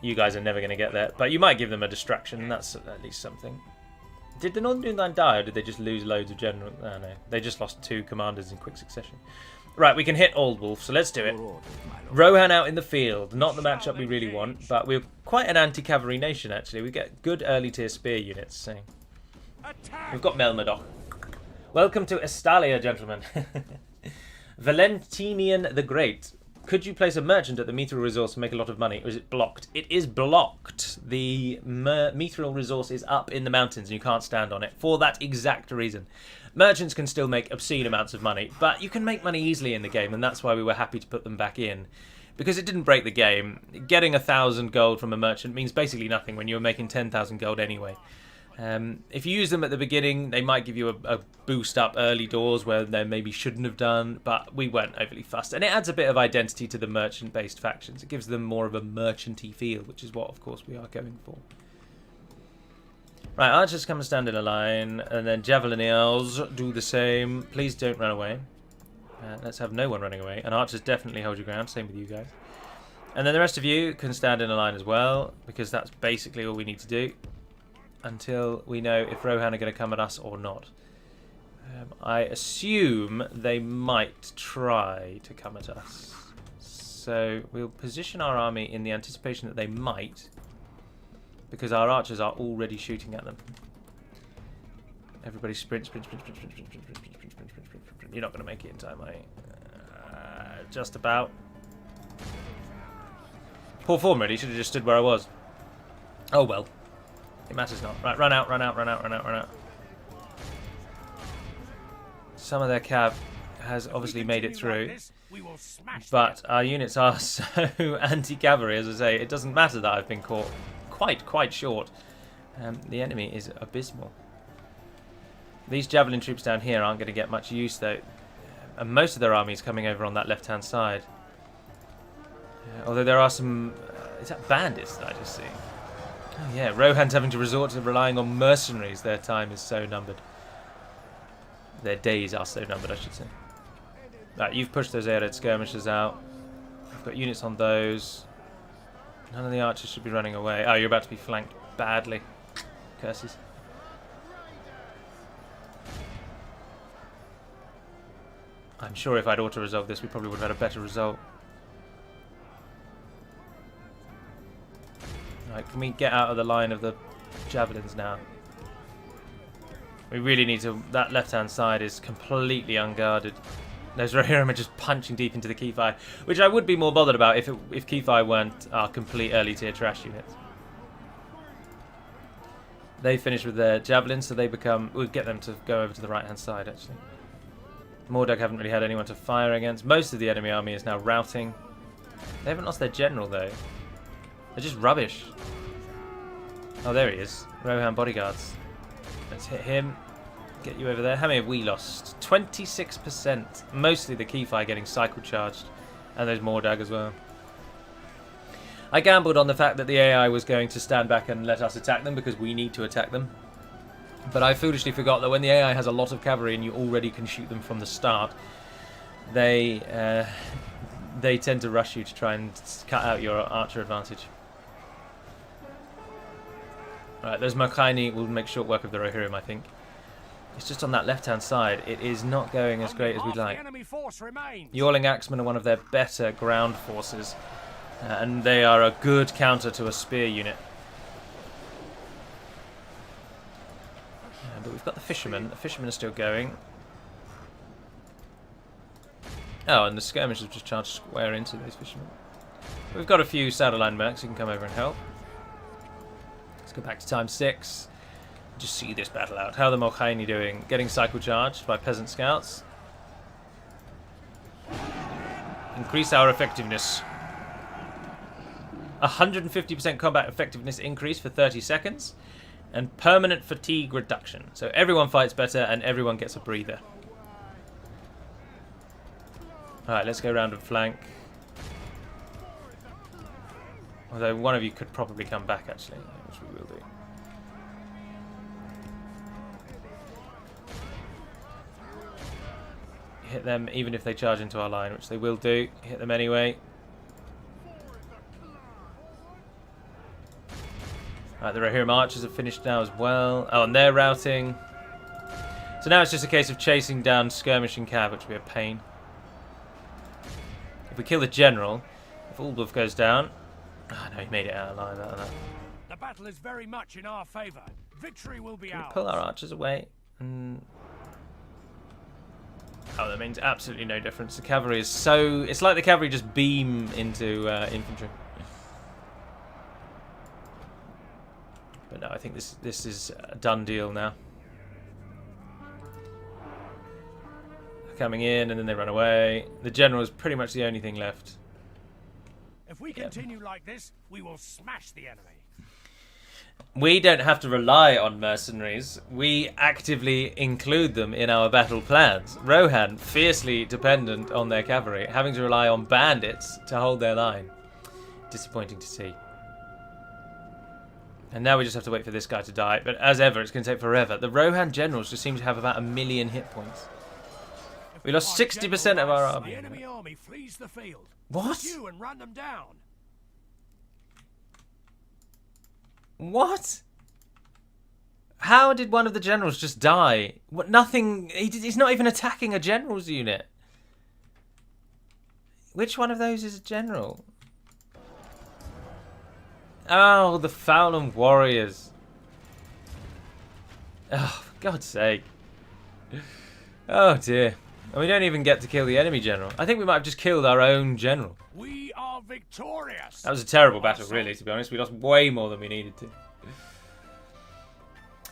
You guys are never going to get there, but you might give them a distraction. That's at least something. Did the Northern Dunland die, or did they just lose loads of generals? Oh, no, they just lost 2 commanders in quick succession. Right, we can hit Old Wolf, so let's do it. Rohan out in the field. Not the matchup we really want, but we're quite an anti-cavalry nation, actually. We get good early-tier spear units, so... We've got Melmadoc. Welcome to Estalia, gentlemen. Valentinian the Great. Could you place a merchant at the mithril resource and make a lot of money, or is it blocked? It is blocked. The mithril resource is up in the mountains and you can't stand on it for that exact reason. Merchants can still make obscene amounts of money, but you can make money easily in the game, and that's why we were happy to put them back in. Because it didn't break the game. Getting 1,000 gold from a merchant means basically nothing when you're making 10,000 gold anyway. If you use them at the beginning, they might give you a boost up early doors where they maybe shouldn't have done, but we weren't overly fussed. And it adds a bit of identity to the merchant-based factions. It gives them more of a merchant-y feel, which is what, of course, we are going for. Right, archers come and stand in a line, and then javelineers do the same. Please don't run away. Let's have no one running away. And archers definitely hold your ground, same with you guys. And then the rest of you can stand in a line as well, because that's basically all we need to do. Until we know if Rohan are going to come at us or not. I assume they might try to come at us. So we'll position our army in the anticipation that they might, because our archers are already shooting at them. Everybody sprint. You're not going to make it in time, are you? Just about. Poor form, really. Should have just stood where I was. Oh well. It matters not. Right, run out. Some of their cav has obviously made it through, but our units are so anti-cavalry, as I say, it doesn't matter that I've been caught quite short. The enemy is abysmal. These javelin troops down here aren't going to get much use, though, and most of their army is coming over on that left-hand side. Although there are some... is that bandits that I just see? Oh yeah, Rohan's having to resort to relying on mercenaries. Their time is so numbered. Their days are so numbered, I should say. Right, you've pushed those air-raid skirmishers out. I've got units on those. None of the archers should be running away. Oh, you're about to be flanked badly. Curses. I'm sure if I'd auto-resolved this, we probably would have had a better result. Right, can we get out of the line of the javelins now? We really need to... That left-hand side is completely unguarded. Those Rohirrim are just punching deep into the Keyfi, which I would be more bothered about if Keyfi weren't our complete early-tier trash units. They finish with their javelins, so they become... We'll get them to go over to the right-hand side, actually. Mordog haven't really had anyone to fire against. Most of the enemy army is now routing. They haven't lost their general, though. They're just rubbish. Oh, there he is. Rohan bodyguards. Let's hit him. Get you over there. How many have we lost? 26%. Mostly the Keyfi getting cycle charged. And there's Mordag as well. I gambled on the fact that the AI was going to stand back and let us attack them because we need to attack them. But I foolishly forgot that when the AI has a lot of cavalry and you already can shoot them from the start, they tend to rush you to try and cut out your archer advantage. Right, those Markaini will make short work of the Rohirrim, I think. It's just on that left-hand side. It is not going as great as we'd like. Yorling Axemen are one of their better ground forces, and they are a good counter to a spear unit. But we've got the fishermen. The fishermen are still going. Oh, and the skirmishers have just charged square into those fishermen. We've got a few Saddleline mercs who can come over and help. Let's go back to time 6. Just see this battle out. How are the Mohaini doing? Getting cycle charged by peasant scouts. Increase our effectiveness. 150% combat effectiveness increase for 30 seconds. And permanent fatigue reduction. So everyone fights better and everyone gets a breather. Alright, let's go around and flank. Although one of you could probably come back, actually, which we will do. Hit them even if they charge into our line, which they will do. Hit them anyway. Alright, the Rohirrim archers have finished now as well. Oh, and they're routing. So now it's just a case of chasing down skirmishing cav, which will be a pain. If we kill the general, if Ulbluff goes down... Oh no, he made it out alive out of that. The battle is very much in our favour. Victory will be ours. Pull our archers away. Oh, that means absolutely no difference. The cavalry is so... It's like the cavalry just beam into infantry. But no, I think this is a done deal now. Coming in and then they run away. The general is pretty much the only thing left. If we continue like this, we will smash the enemy. We don't have to rely on mercenaries. We actively include them in our battle plans. Rohan, fiercely dependent on their cavalry, having to rely on bandits to hold their line. Disappointing to see. And now we just have to wait for this guy to die. But as ever, it's going to take forever. The Rohan generals just seem to have about 1 million hit points. We lost 60% of our army. The enemy army flees the field. What? Pursue and run them down. What? How did one of the generals just die? What? Nothing. He's not even attacking a general's unit. Which one of those is a general? Oh, the Fowland warriors. Oh, for God's sake. Oh dear. And we don't even get to kill the enemy general. I think we might have just killed our own general. We are victorious. That was a terrible battle, really, to be honest. We lost way more than we needed to.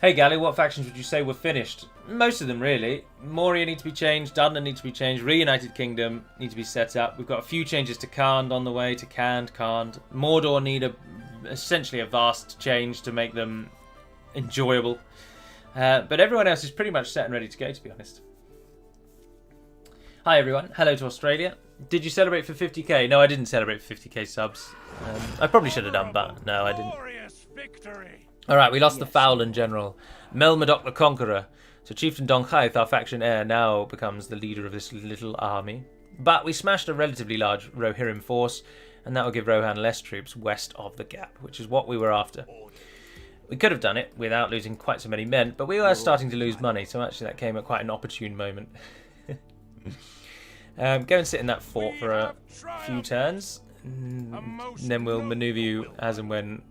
Hey, Gally, what factions would you say were finished? Most of them, really. Moria need to be changed. Dunland need to be changed. Reunited Kingdom need to be set up. We've got a few changes to Khand on the way. To Khand. Mordor need essentially a vast change to make them enjoyable. But everyone else is pretty much set and ready to go, to be honest. Hi everyone, hello to Australia. Did you celebrate for 50k? No, I didn't celebrate for 50k subs. I probably should have done, but no, I didn't. Alright, we lost the Fowland general, Melmodoc the Conqueror. So Chieftain Donchaith, our faction heir, now becomes the leader of this little army. But we smashed a relatively large Rohirrim force, and that will give Rohan less troops west of the gap, which is what we were after. We could have done it without losing quite so many men, but we were starting to lose money, so actually that came at quite an opportune moment. Go and sit in that fort for a few turns, and then we'll manoeuvre you as and when.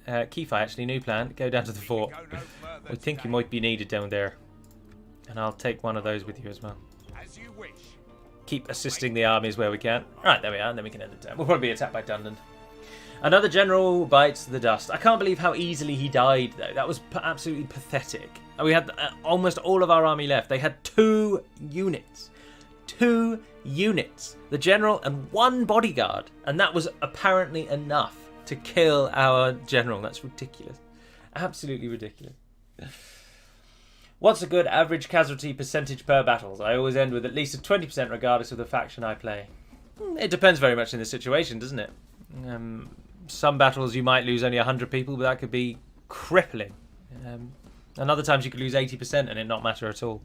Keefi, actually, new plan, go down to the fort. We think you might be needed down there, and I'll take one of those with you as well. Keep assisting the armies where we can. Right, there we are, and then we can end the turn. We'll probably be attacked by Dunland. Another general bites the dust. I can't believe how easily he died, though. That was absolutely pathetic. We had almost all of our army left. They had 2 units. 2 units. The general and 1 bodyguard. And that was apparently enough to kill our general. That's ridiculous. Absolutely ridiculous. What's a good average casualty percentage per battles? I always end with at least a 20% regardless of the faction I play. It depends very much in the situation, doesn't it? Some battles you might lose only 100 people, but that could be crippling. And other times you could lose 80% and it not matter at all.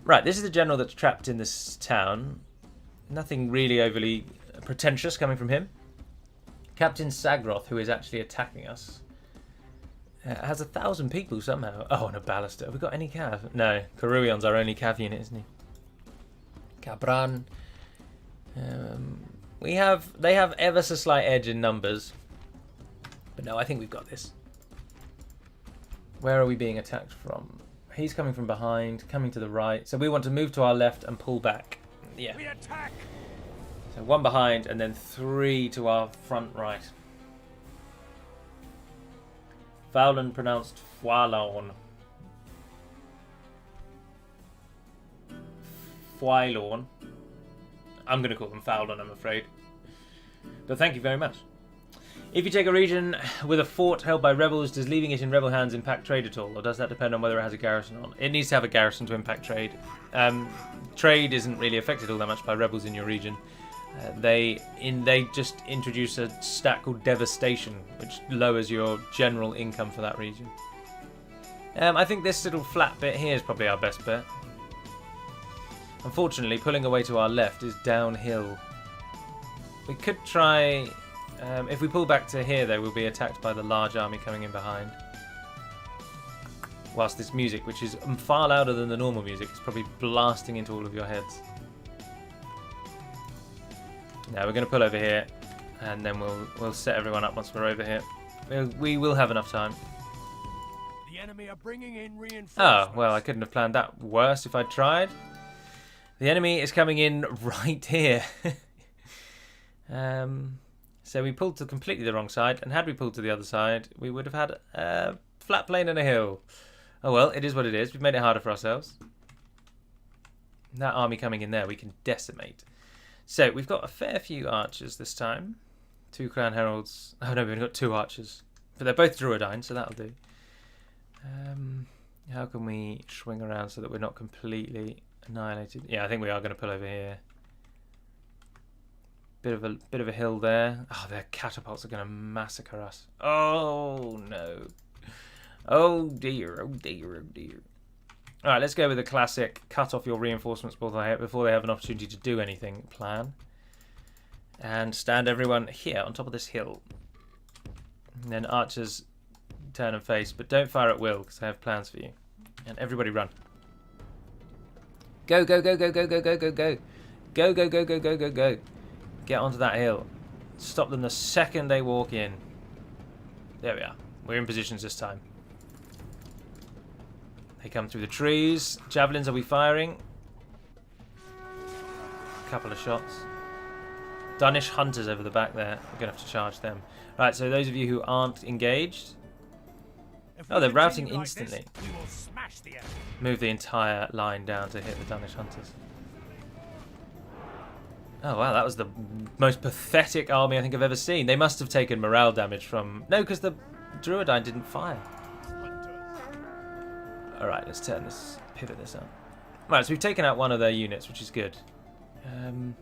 Right, this is the general that's trapped in this town. Nothing really overly pretentious coming from him. Captain Sagroth, who is actually attacking us, has 1,000 people somehow. Oh, and a ballista. Have we got any cav? No, Caruion's our only cav unit, isn't he? Cabran. They have ever so slight edge in numbers. But no, I think we've got this. Where are we being attacked from? He's coming from behind, coming to the right. So we want to move to our left and pull back. Yeah. We attack. So 1 behind and then 3 to our front right. Fowlon pronounced Fwalon. Fwylorn. I'm going to call them Fowlon, I'm afraid. But thank you very much. If you take a region with a fort held by rebels, does leaving it in rebel hands impact trade at all? Or does that depend on whether it has a garrison on? It needs to have a garrison to impact trade. Trade isn't really affected all that much by rebels in your region. They just introduce a stat called Devastation, which lowers your general income for that region. I think this little flat bit here is probably our best bet. Unfortunately, pulling away to our left is downhill. We could try... if we pull back to here, though, we'll be attacked by the large army coming in behind. Whilst this music, which is far louder than the normal music, is probably blasting into all of your heads. Now we're going to pull over here, and then we'll set everyone up once we're over here. We will have enough time. The enemy are bringing in reinforcements. Oh, well, I couldn't have planned that worse if I'd tried. The enemy is coming in right here. So we pulled to completely the wrong side, and had we pulled to the other side, we would have had a flat plain and a hill. Oh well, it is what it is. We've made it harder for ourselves. That army coming in there, we can decimate. So we've got a fair few archers this time. 2 crown heralds. Oh no, we've only got 2 archers. But they're both druidine, so that'll do. How can we swing around so that we're not completely annihilated? Yeah, I think we are going to pull over here. Bit of a hill there. Oh, their catapults are going to massacre us. Oh no. Oh dear, oh dear, oh dear. Alright, let's go with the classic cut off your reinforcements before they have an opportunity to do anything plan. And stand everyone here on top of this hill. And then archers turn and face, but don't fire at will because I have plans for you. And everybody run. Go, go, go, go, go, go, go, go, go. Go, go, go, go, go, go, go. Get onto that hill. Stop them the second they walk in. There we are. We're in positions this time. They come through the trees. Javelins, are we firing? A couple of shots. Danish hunters over the back there. We're going to have to charge them. Right, so those of you who aren't engaged... Oh, they're routing instantly. We will smash the enemy. Move the entire line down to hit the Danish hunters. Oh wow, that was the most pathetic army I think I've ever seen. They must have taken morale damage from... No, because the Druidine didn't fire. Alright, let's turn this, pivot this up. Right, so we've taken out one of their units, which is good. And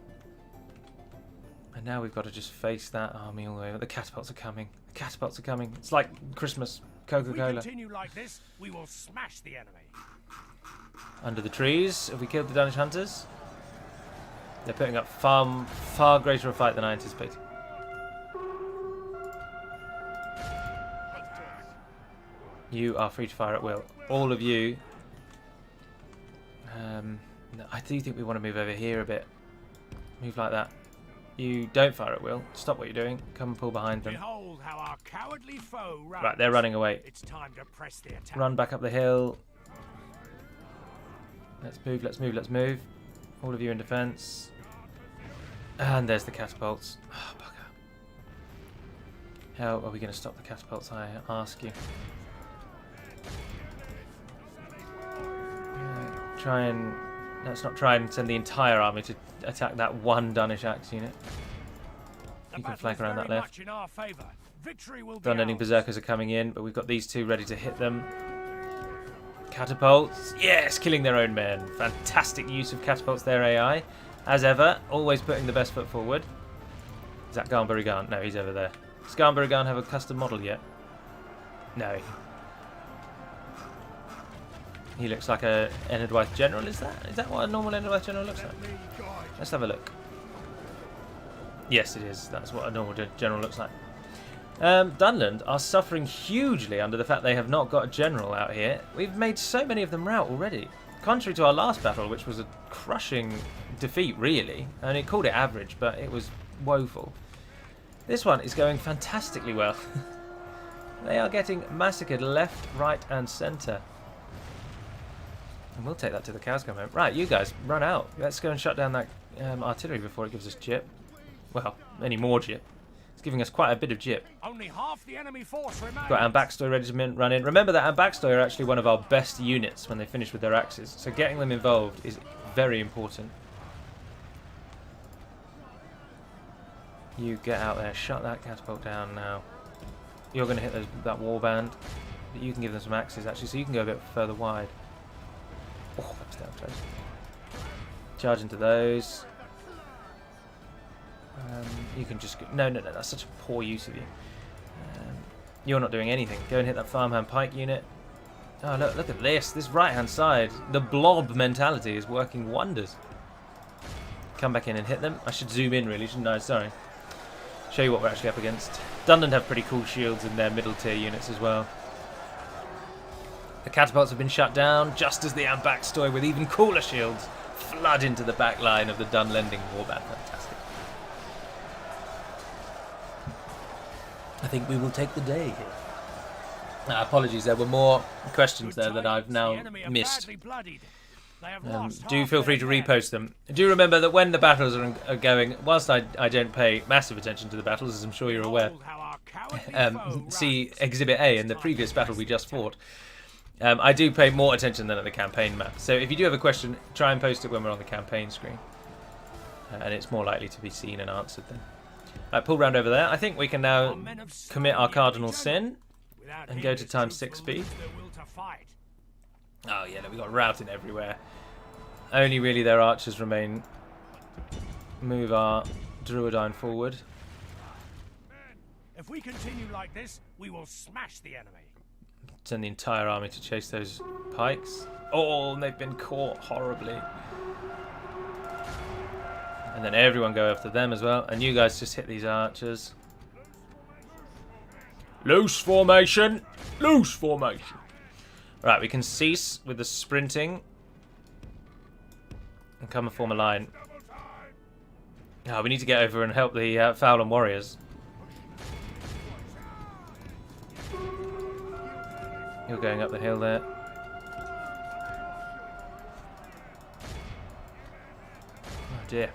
now we've got to just face that army all the way. The catapults are coming. The catapults are coming. It's like Christmas Coca-Cola. If we continue like this, we will smash the enemy. Under the trees, have we killed the Danish hunters? They're putting up far greater a fight than I anticipated. You are free to fire at will. All of you. No, I do think we want to move over here a bit. Move like that. You don't fire at will. Stop what you're doing. Come and pull behind them. Behold how our cowardly foe runs. Right, they're running away. It's time to press the attack. Run back up the hill. Let's move, let's move, let's move. All of you in defence. And there's the catapults. Oh, bugger. How are we going to stop the catapults, I ask you? Try and... Let's not try and send the entire army to attack that one Danish axe unit. You can flank around that left. Dunland berserkers are coming in, but we've got these 2 ready to hit them. Catapults. Yes, killing their own men. Fantastic use of catapults, their AI. As ever, always putting the best foot forward. Is that Garnbury-Garn? No, he's over there. Does Garnbury-Garn have a custom model yet? No. He looks like a Enedwaith general, is that? Is that what a normal Enedwaith general looks like? Let's have a look. Yes, it is. That's what a normal general looks like. Dunland are suffering hugely under the fact they have not got a general out here. We've made so many of them rout already. Contrary to our last battle, which was a crushing defeat, really. And it called it average, but it was woeful. This one is going fantastically well. They are getting massacred left, right, and centre. And we'll take that to the cows come home. Right, you guys, run out. Let's go and shut down that artillery before it gives us gyp. Well, any more gyp. It's giving us quite a bit of gyp. Only half the enemy force remains. Got our backstory regiment run in. Remember that our backstory are actually one of our best units when they finish with their axes. So getting them involved is very important. You get out there, shut that catapult down now. You're going to hit that warband, but you can give them some axes actually, so you can go a bit further wide. Oh, that was down close. Charge into those. You can just go, no, that's such a poor use of you. You're not doing anything. Go and hit that farmhand pike unit. Oh, look at this. This right-hand side, the blob mentality is working wonders. Come back in and hit them. I should zoom in really, shouldn't I? Sorry. Show you what we're actually up against. Dunland have pretty cool shields in their middle tier units as well. The catapults have been shut down, just as the backstory with even cooler shields flood into the back line of the Dunlanding warband. Fantastic. I think we will take the day here. Apologies, there were more questions there that I've now missed. Do feel free to repost them. Do remember that when the battles are going, whilst I don't pay massive attention to the battles, as I'm sure you're aware, see Exhibit A in the previous battle we just fought, I do pay more attention than at the campaign map. So if you do have a question, try and post it when we're on the campaign screen. And it's more likely to be seen and answered then. Right, pull round over there. I think we can now commit our cardinal sin and go to times 6 speed. Oh yeah, no, we got routing everywhere. Only really their archers remain. Move our Druidine forward. If we continue like this, we will smash the enemy. Send the entire army to chase those pikes. Oh, and they've been caught horribly. And then everyone go after them as well. And you guys just hit these archers. Loose formation! Loose formation! Right, we can cease with the sprinting. And come and form a line. Oh, we need to get over and help the Fowland warriors. You're going up the hill there. Oh dear.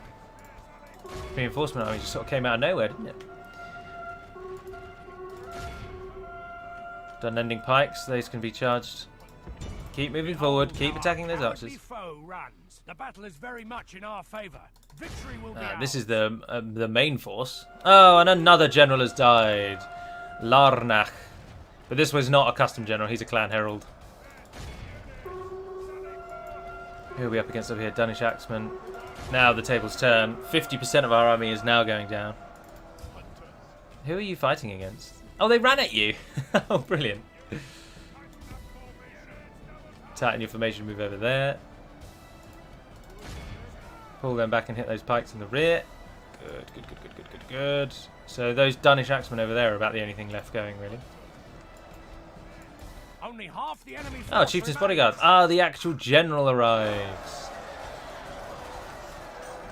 Reinforcement army just sort of came out of nowhere, didn't it? Dunlanding pikes, those can be charged. Keep moving forward, keep attacking those archers. The battle is very much in our favor. Victory will be this is the main force. Oh, and another general has died. Larnach. But this was not a custom general, he's a clan herald. Who are we up against over here? Danish Axeman. Now the tables turn. 50% of our army is now going down. Who are you fighting against? Oh, they ran at you! Oh, brilliant. Tighten your formation, move over there. Pull them back and hit those pikes in the rear. Good. So those Danish Axemen over there are about the only thing left going, really. Only half the enemy oh, Chieftain's bodyguard. Ah, the actual general arrives.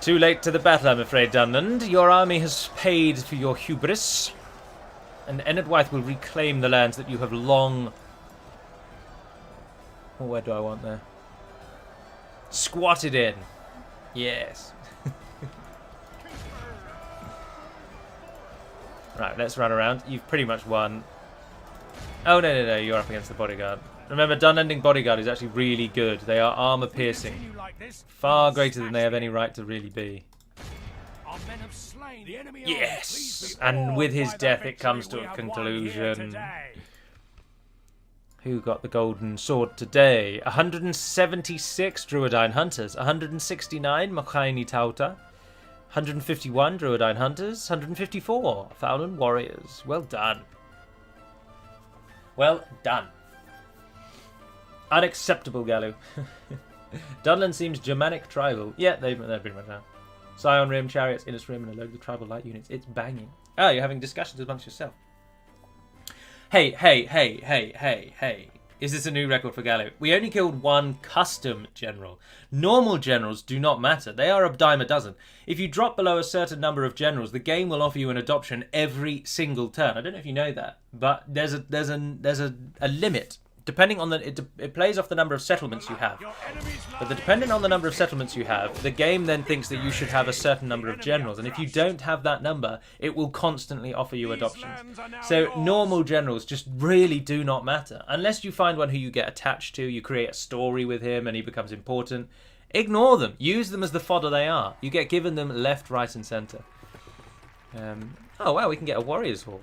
Too late to the battle, I'm afraid, Dunland. Your army has paid for your hubris. And Enedwaith will reclaim the lands that you have long... Oh, where do I want there? Squatted in. Yes. Right, let's run around. You've pretty much won. Oh, no, you're up against the bodyguard. Remember, Dunlanding bodyguard is actually really good. They are armor piercing. Far greater than they have any right to really be. Yes! And with his death it comes to a conclusion. Who got the golden sword today? 176 Druidine Hunters. 169 Mochaini Tauta. 151 Druidine Hunters. 154 Fowland Warriors. Well done. Well done. Unacceptable, Galu. Dunland seems Germanic tribal. Yeah, they're pretty much now. Scion Rim, Chariots, Innis Rim, and a load of tribal light units. It's banging. Oh, you're having discussions amongst yourself. Hey. Is this a new record for Gallo? We only killed one custom general. Normal generals do not matter. They are a dime a dozen. If you drop below a certain number of generals, the game will offer you an adoption every single turn. I don't know if you know that, but there's a limit. Depending on it plays off the number of settlements you have. But depending on the number of settlements you have, the game then thinks that you should have a certain number of generals. And if you don't have that number, it will constantly offer you adoptions. So normal generals just really do not matter. Unless you find one who you get attached to, you create a story with him and he becomes important. Ignore them. Use them as the fodder they are. You get given them left, right and centre. Oh wow, we can get a warrior's hall.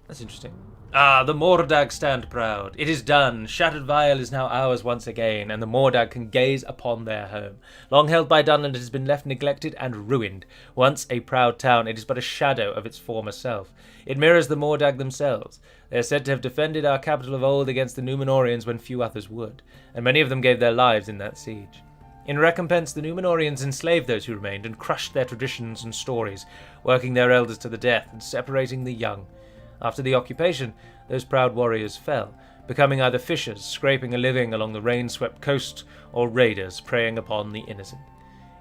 That's interesting. Ah, the Mordag stand proud. It is done. Shattered Vile is now ours once again, and the Mordag can gaze upon their home. Long held by Dunland, it has been left neglected and ruined. Once a proud town, it is but a shadow of its former self. It mirrors the Mordag themselves. They are said to have defended our capital of old against the Númenóreans when few others would, and many of them gave their lives in that siege. In recompense, the Númenóreans enslaved those who remained and crushed their traditions and stories, working their elders to the death and separating the young. After the occupation, those proud warriors fell, becoming either fishers scraping a living along the rain-swept coast or raiders preying upon the innocent.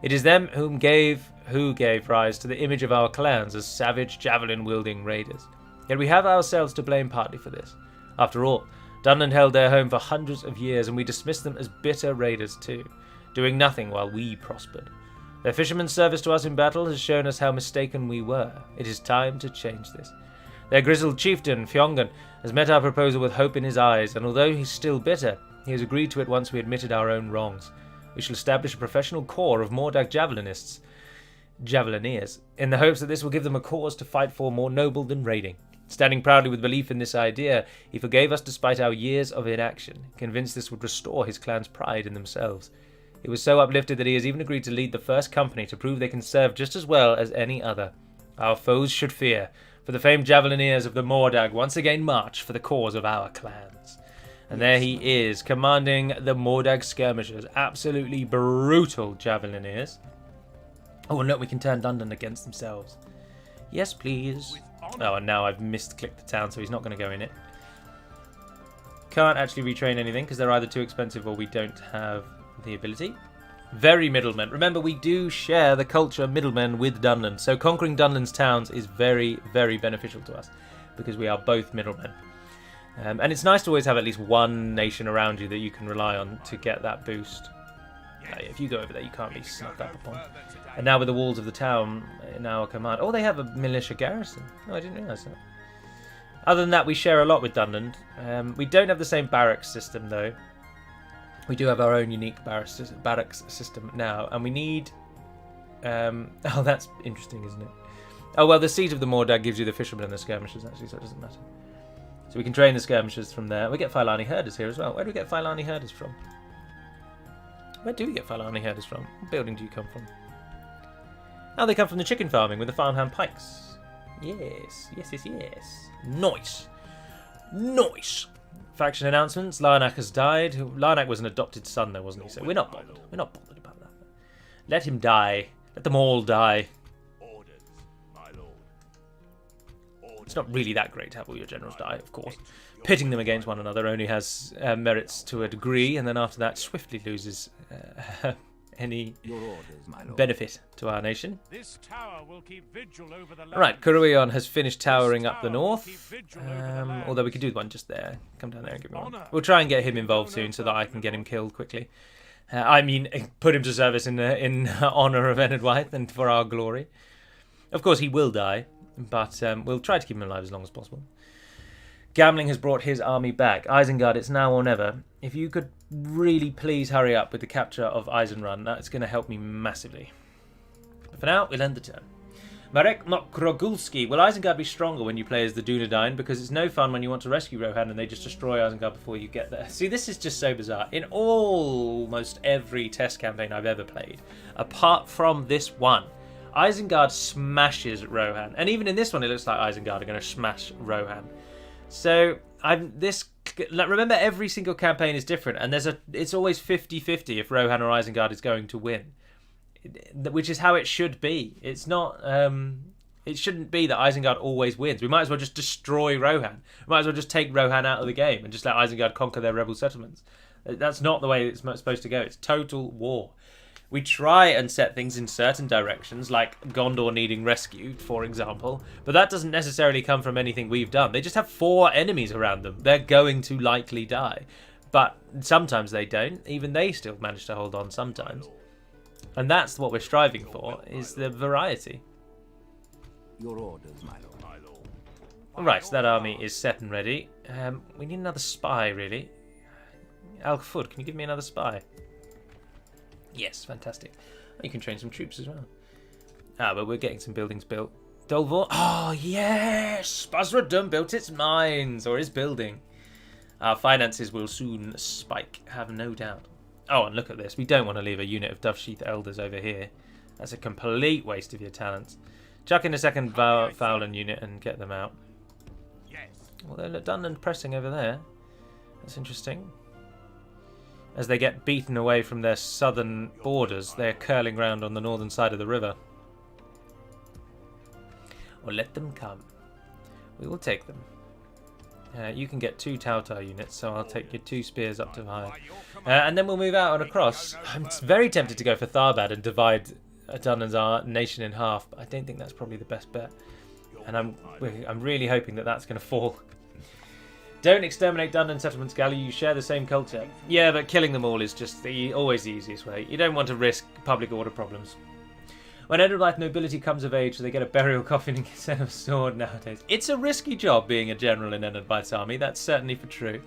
It is them who gave rise to the image of our clans as savage, javelin-wielding raiders. Yet we have ourselves to blame partly for this. After all, Dunland held their home for hundreds of years, and we dismissed them as bitter raiders too, doing nothing while we prospered. Their fisherman's service to us in battle has shown us how mistaken we were. It is time to change this. Their grizzled chieftain, Fiongan, has met our proposal with hope in his eyes, and although he's still bitter, he has agreed to it once we admitted our own wrongs. We shall establish a professional corps of Mordag javelineers, in the hopes that this will give them a cause to fight for more noble than raiding. Standing proudly with belief in this idea, he forgave us despite our years of inaction, convinced this would restore his clan's pride in themselves. He was so uplifted that he has even agreed to lead the first company to prove they can serve just as well as any other. Our foes should fear, for the famed javelineers of the Mordag once again march for the cause of our clans. And there he is, commanding the Mordag skirmishers. Absolutely brutal javelineers. Oh, and look, we can turn Dunland against themselves. Yes, please. Oh, and now I've misclicked the town, so he's not going to go in it. Can't actually retrain anything, because they're either too expensive or we don't have the ability. Very middlemen. Remember, we do share the culture middlemen with Dunland, so conquering Dunland's towns is very, very beneficial to us, because we are both middlemen. And it's nice to always have at least one nation around you that you can rely on to get that boost. If you go over there, you can't be snuck up upon. And now with the walls of the town in our command. Oh, they have a militia garrison. No, I didn't realise that. Other than that, we share a lot with Dunland. We don't have the same barracks system, though. We do have our own unique barracks system now, and we need... oh, that's interesting, isn't it? Oh, well, the seat of the Mordag gives you the fishermen and the skirmishers, actually, so it doesn't matter. So we can train the skirmishers from there. We get Filani herders here as well. Where do we get Filani herders from? Where do we get Filani herders from? What building do you come from? Oh, they come from the chicken farming with the farmhand pikes. Yes, yes, yes, yes. Nice. Nice. Faction announcements. Lionak has died. Lionak was an adopted son, though, wasn't he? So we're not bothered. We're not bothered about that. Let him die. Let them all die. Orders, my lord. It's not really that great to have all your generals die, of course. Pitting them against one another only has merits to a degree, and then after that swiftly loses any benefit to our nation. This tower will keep vigil over the land. Right, Kuruion has finished towering up the north, although we could do one just there. Come down there and give me one. We'll try and get him involved soon so that I can get him killed quickly. I mean, put him to service in honour of Enedwaith and for our glory. Of course, he will die, but we'll try to keep him alive as long as possible. Gamling has brought his army back. Isengard, it's now or never. If you could really please hurry up with the capture of Eisenrun, that's going to help me massively. But for now, we'll end the turn. Marek Mokrogulski. Will Isengard be stronger when you play as the Dunedain? Because it's no fun when you want to rescue Rohan and they just destroy Isengard before you get there. See, this is just so bizarre. In almost every test campaign I've ever played, apart from this one, Isengard smashes Rohan. And even in this one, it looks like Isengard are going to smash Rohan. So remember, every single campaign is different, and it's always 50-50 if Rohan or Isengard is going to win, which is how it should be. It's not It shouldn't be that Isengard always wins. We might as well just destroy Rohan. We might as well just take Rohan out of the game and just let Isengard conquer their rebel settlements. That's not the way it's supposed to go. It's total war. We try and set things in certain directions, like Gondor needing rescue, for example, but that doesn't necessarily come from anything we've done. They just have 4 enemies around them. They're going to likely die. But sometimes they don't. Even they still manage to hold on sometimes. And that's what we're striving for, is the variety. Your orders, my lord. Right, so that army is set and ready. We need another spy, really. Alfud, can you give me another spy? Yes, fantastic. You can train some troops as well. But we're getting some buildings built. Dolvor. Oh, yes! Basradun built its mines, or is building. Our finances will soon spike, have no doubt. Oh, and look at this. We don't want to leave a unit of Dovesheath Elders over here. That's a complete waste of your talents. Chuck in a second Fowlan unit and get them out. Yes. Well, they're Dunland pressing over there. That's interesting. As they get beaten away from their southern borders, they're curling round on the northern side of the river. Well, let them come. We will take them. You can get 2 Tautar units, so I'll take your 2 spears up to high. And then we'll move out and across. I'm very tempted to go for Tharbad and divide Dunland's nation in half, but I don't think that's probably the best bet. And I'm really hoping that that's going to fall. Don't exterminate Dunland settlements, Galley. You share the same culture. Yeah, but killing them all is just always the easiest way. You don't want to risk public order problems. When Enedwaith nobility comes of age, they get a burial coffin instead of a sword nowadays. It's a risky job being a general in Enedwaith's army. That's certainly for true.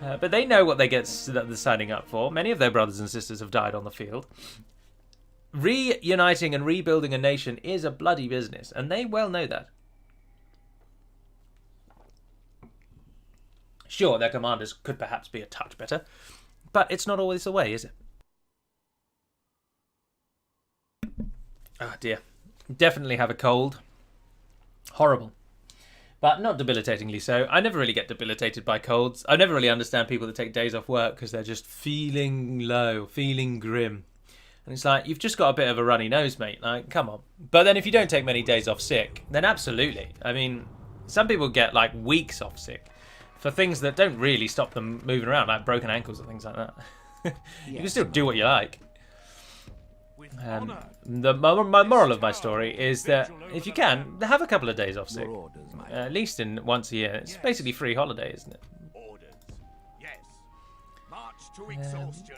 But they know what they're signing up for. Many of their brothers and sisters have died on the field. Reuniting and rebuilding a nation is a bloody business, and they well know that. Sure, their commanders could perhaps be a touch better, but it's not always the way, is it? Oh dear. Definitely have a cold. Horrible. But not debilitatingly so. I never really get debilitated by colds. I never really understand people that take days off work because they're just feeling low, feeling grim. And it's like, you've just got a bit of a runny nose, mate. Like, come on. But then if you don't take many days off sick, then absolutely. I mean, some people get like weeks off sick for things that don't really stop them moving around, like broken ankles and things like that. You can still do what you like. My moral of my story is that if you can, have a couple of days off sick. At least in once a year. It's basically free holiday, isn't it?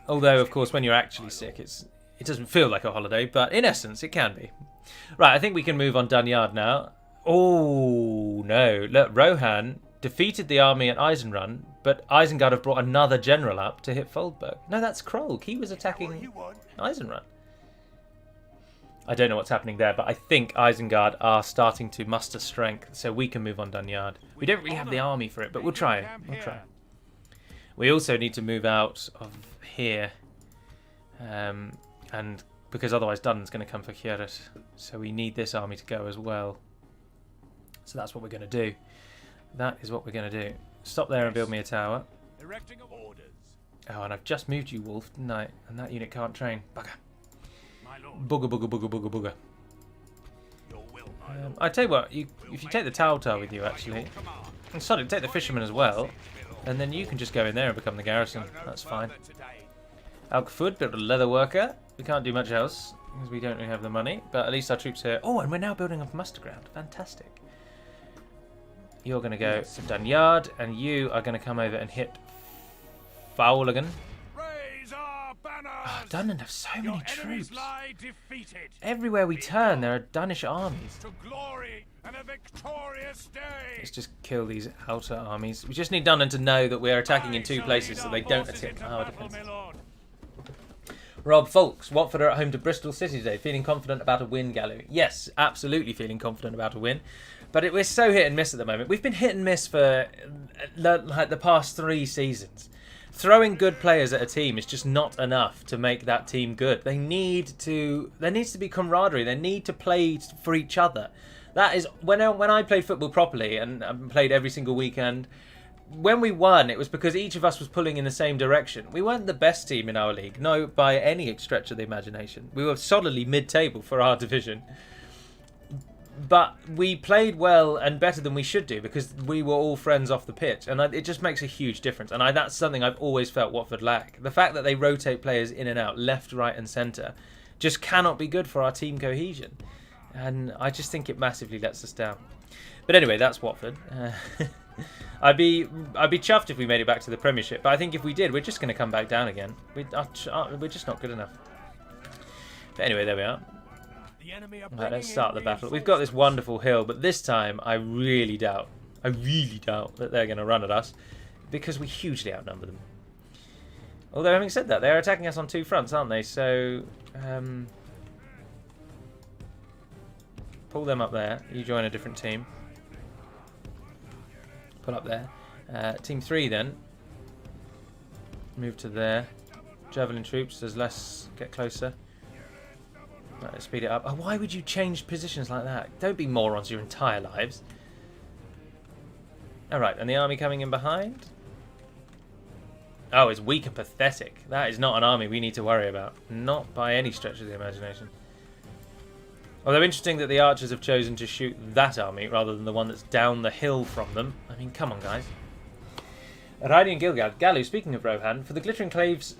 Although, of course, when you're actually sick, it doesn't feel like a holiday, but in essence, it can be. Right, I think we can move on Dunyard now. Oh, no. Look, Rohan defeated the army at Eisenrun, but Isengard have brought another general up to hit Foldberg. No, that's Krolk. He was attacking Eisenrun. I don't know what's happening there, but I think Isengard are starting to muster strength, so we can move on Dunyard. We don't really have the army for it, but we'll try. We'll try. We also need to move out of here, and because otherwise Dunland's going to come for Kierat, so we need this army to go as well. So that's what we're going to do. That is what we're going to do. Stop there and build me a tower. Oh, and I've just moved you, Wolf, didn't I? And that unit can't train. Bugger. Booger, booger, booger, booger, booger. I tell you what, if you take the Tautar with you, actually, and sorry, take the Fisherman as well, and then you can just go in there and become the garrison. That's fine. Alkfud built a leather worker. We can't do much else because we don't really have the money, but at least our troops here. Oh, and we're now building a muster ground. Fantastic. You're going to go to Dunyard, and you are going to come over and hit Fowlagan. Oh, Dunland have so many troops. Everywhere we turn, there are Danish armies. Let's just kill these outer armies. We just need Dunland to know that we're attacking in 2 places so they don't attack our defence. Rob Folks, Watford are at home to Bristol City today. Feeling confident about a win, Gallo? Yes, absolutely feeling confident about a win. But we're so hit and miss at the moment. We've been hit and miss for like the past 3 seasons. Throwing good players at a team is just not enough to make that team good. There needs to be camaraderie. They need to play for each other. That is when I played football properly and played every single weekend. When we won, it was because each of us was pulling in the same direction. We weren't the best team in our league, no, by any stretch of the imagination. We were solidly mid-table for our division. But we played well and better than we should do because we were all friends off the pitch, and it just makes a huge difference. And that's something I've always felt Watford lack. The fact that they rotate players in and out, left, right, and centre, just cannot be good for our team cohesion. And I just think it massively lets us down. But anyway, that's Watford. I'd be chuffed if we made it back to the Premiership, but I think if we did, we're just going to come back down again. We're just not good enough. But anyway, there we are. Right, let's start the battle. We've got this wonderful hill, but this time I really doubt that they're going to run at us because we hugely outnumber them. Although, having said that, they're attacking us on two fronts, aren't they? So, pull them up there. You join a different team. Pull up there. Team 3 then. Move to there. Javelin troops, there's less. Get closer. Right, let's speed it up. Oh, why would you change positions like that? Don't be morons your entire lives. Alright, and the army coming in behind? Oh, it's weak and pathetic. That is not an army we need to worry about. Not by any stretch of the imagination. Although interesting that the archers have chosen to shoot that army rather than the one that's down the hill from them. I mean, come on, guys. Adrian Gilgad. Galu, speaking of Rohan, for the Glittering Caves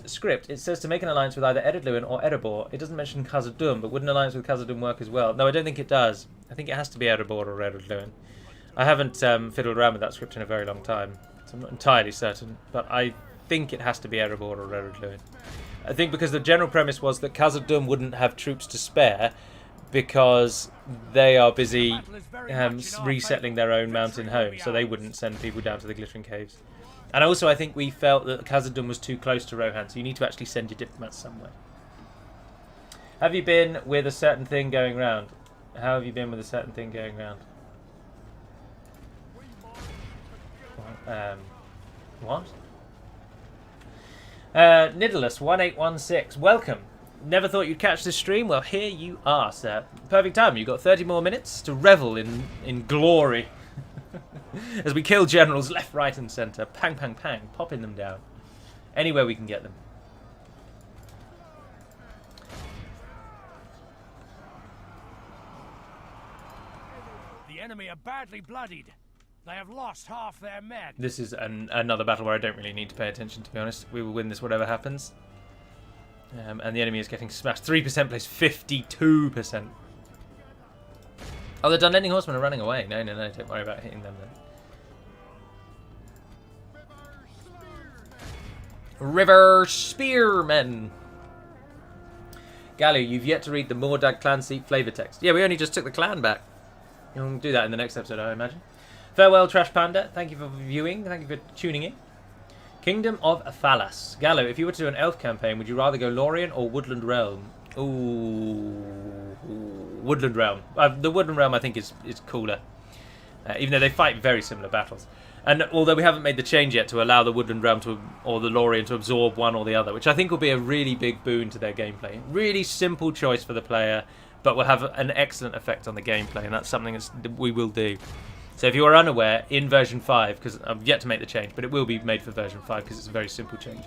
script, it says to make an alliance with either Enedwaith or Erebor. It doesn't mention Khazad-dûm, but would an alliance with Khazad-dûm work as well? No, I don't think it does. I think it has to be Erebor or Enedwaith. I haven't fiddled around with that script in a very long time, so I'm not entirely certain, but I think it has to be Erebor or Enedwaith. I think because the general premise was that Khazad-dûm wouldn't have troops to spare because they are busy resettling their own mountain home, so they wouldn't send people down to the Glittering Caves. And also I think we felt that Khazad-dûm was too close to Rohan, so you need to actually send your diplomats somewhere. Have you been with a certain thing going round? How have you been with a certain thing going round? What? Nidalus1816, welcome. Never thought you'd catch this stream? Well, here you are, sir. Perfect time. You've got 30 more minutes to revel in glory. As we kill generals left, right, and centre. Pang, pang, pang. Popping them down. Anywhere we can get them. The enemy are badly bloodied. They have lost half their men. This is another battle where I don't really need to pay attention, to be honest. We will win this whatever happens. And the enemy is getting smashed. 3% plays 52%. Oh, the Dunland horsemen are running away. No, don't worry about hitting them then. River Spearmen. Galu, you've yet to read the Mordag clan seat flavour text. Yeah, we only just took the clan back. You'll do that in the next episode, I imagine. Farewell, Trash Panda. Thank you for viewing. Thank you for tuning in. Kingdom of Phalas. Gallo, if you were to do an elf campaign, would you rather go Lorien or Woodland Realm? Ooh, Woodland Realm. The Woodland Realm, I think, is cooler. Even though they fight very similar battles. And although we haven't made the change yet to allow the Woodland Realm or the Lorien to absorb one or the other, which I think will be a really big boon to their gameplay. Really simple choice for the player, but will have an excellent effect on the gameplay, and that's something that we will do. So if you are unaware, in version 5, because I've yet to make the change, but it will be made for version 5 because it's a very simple change.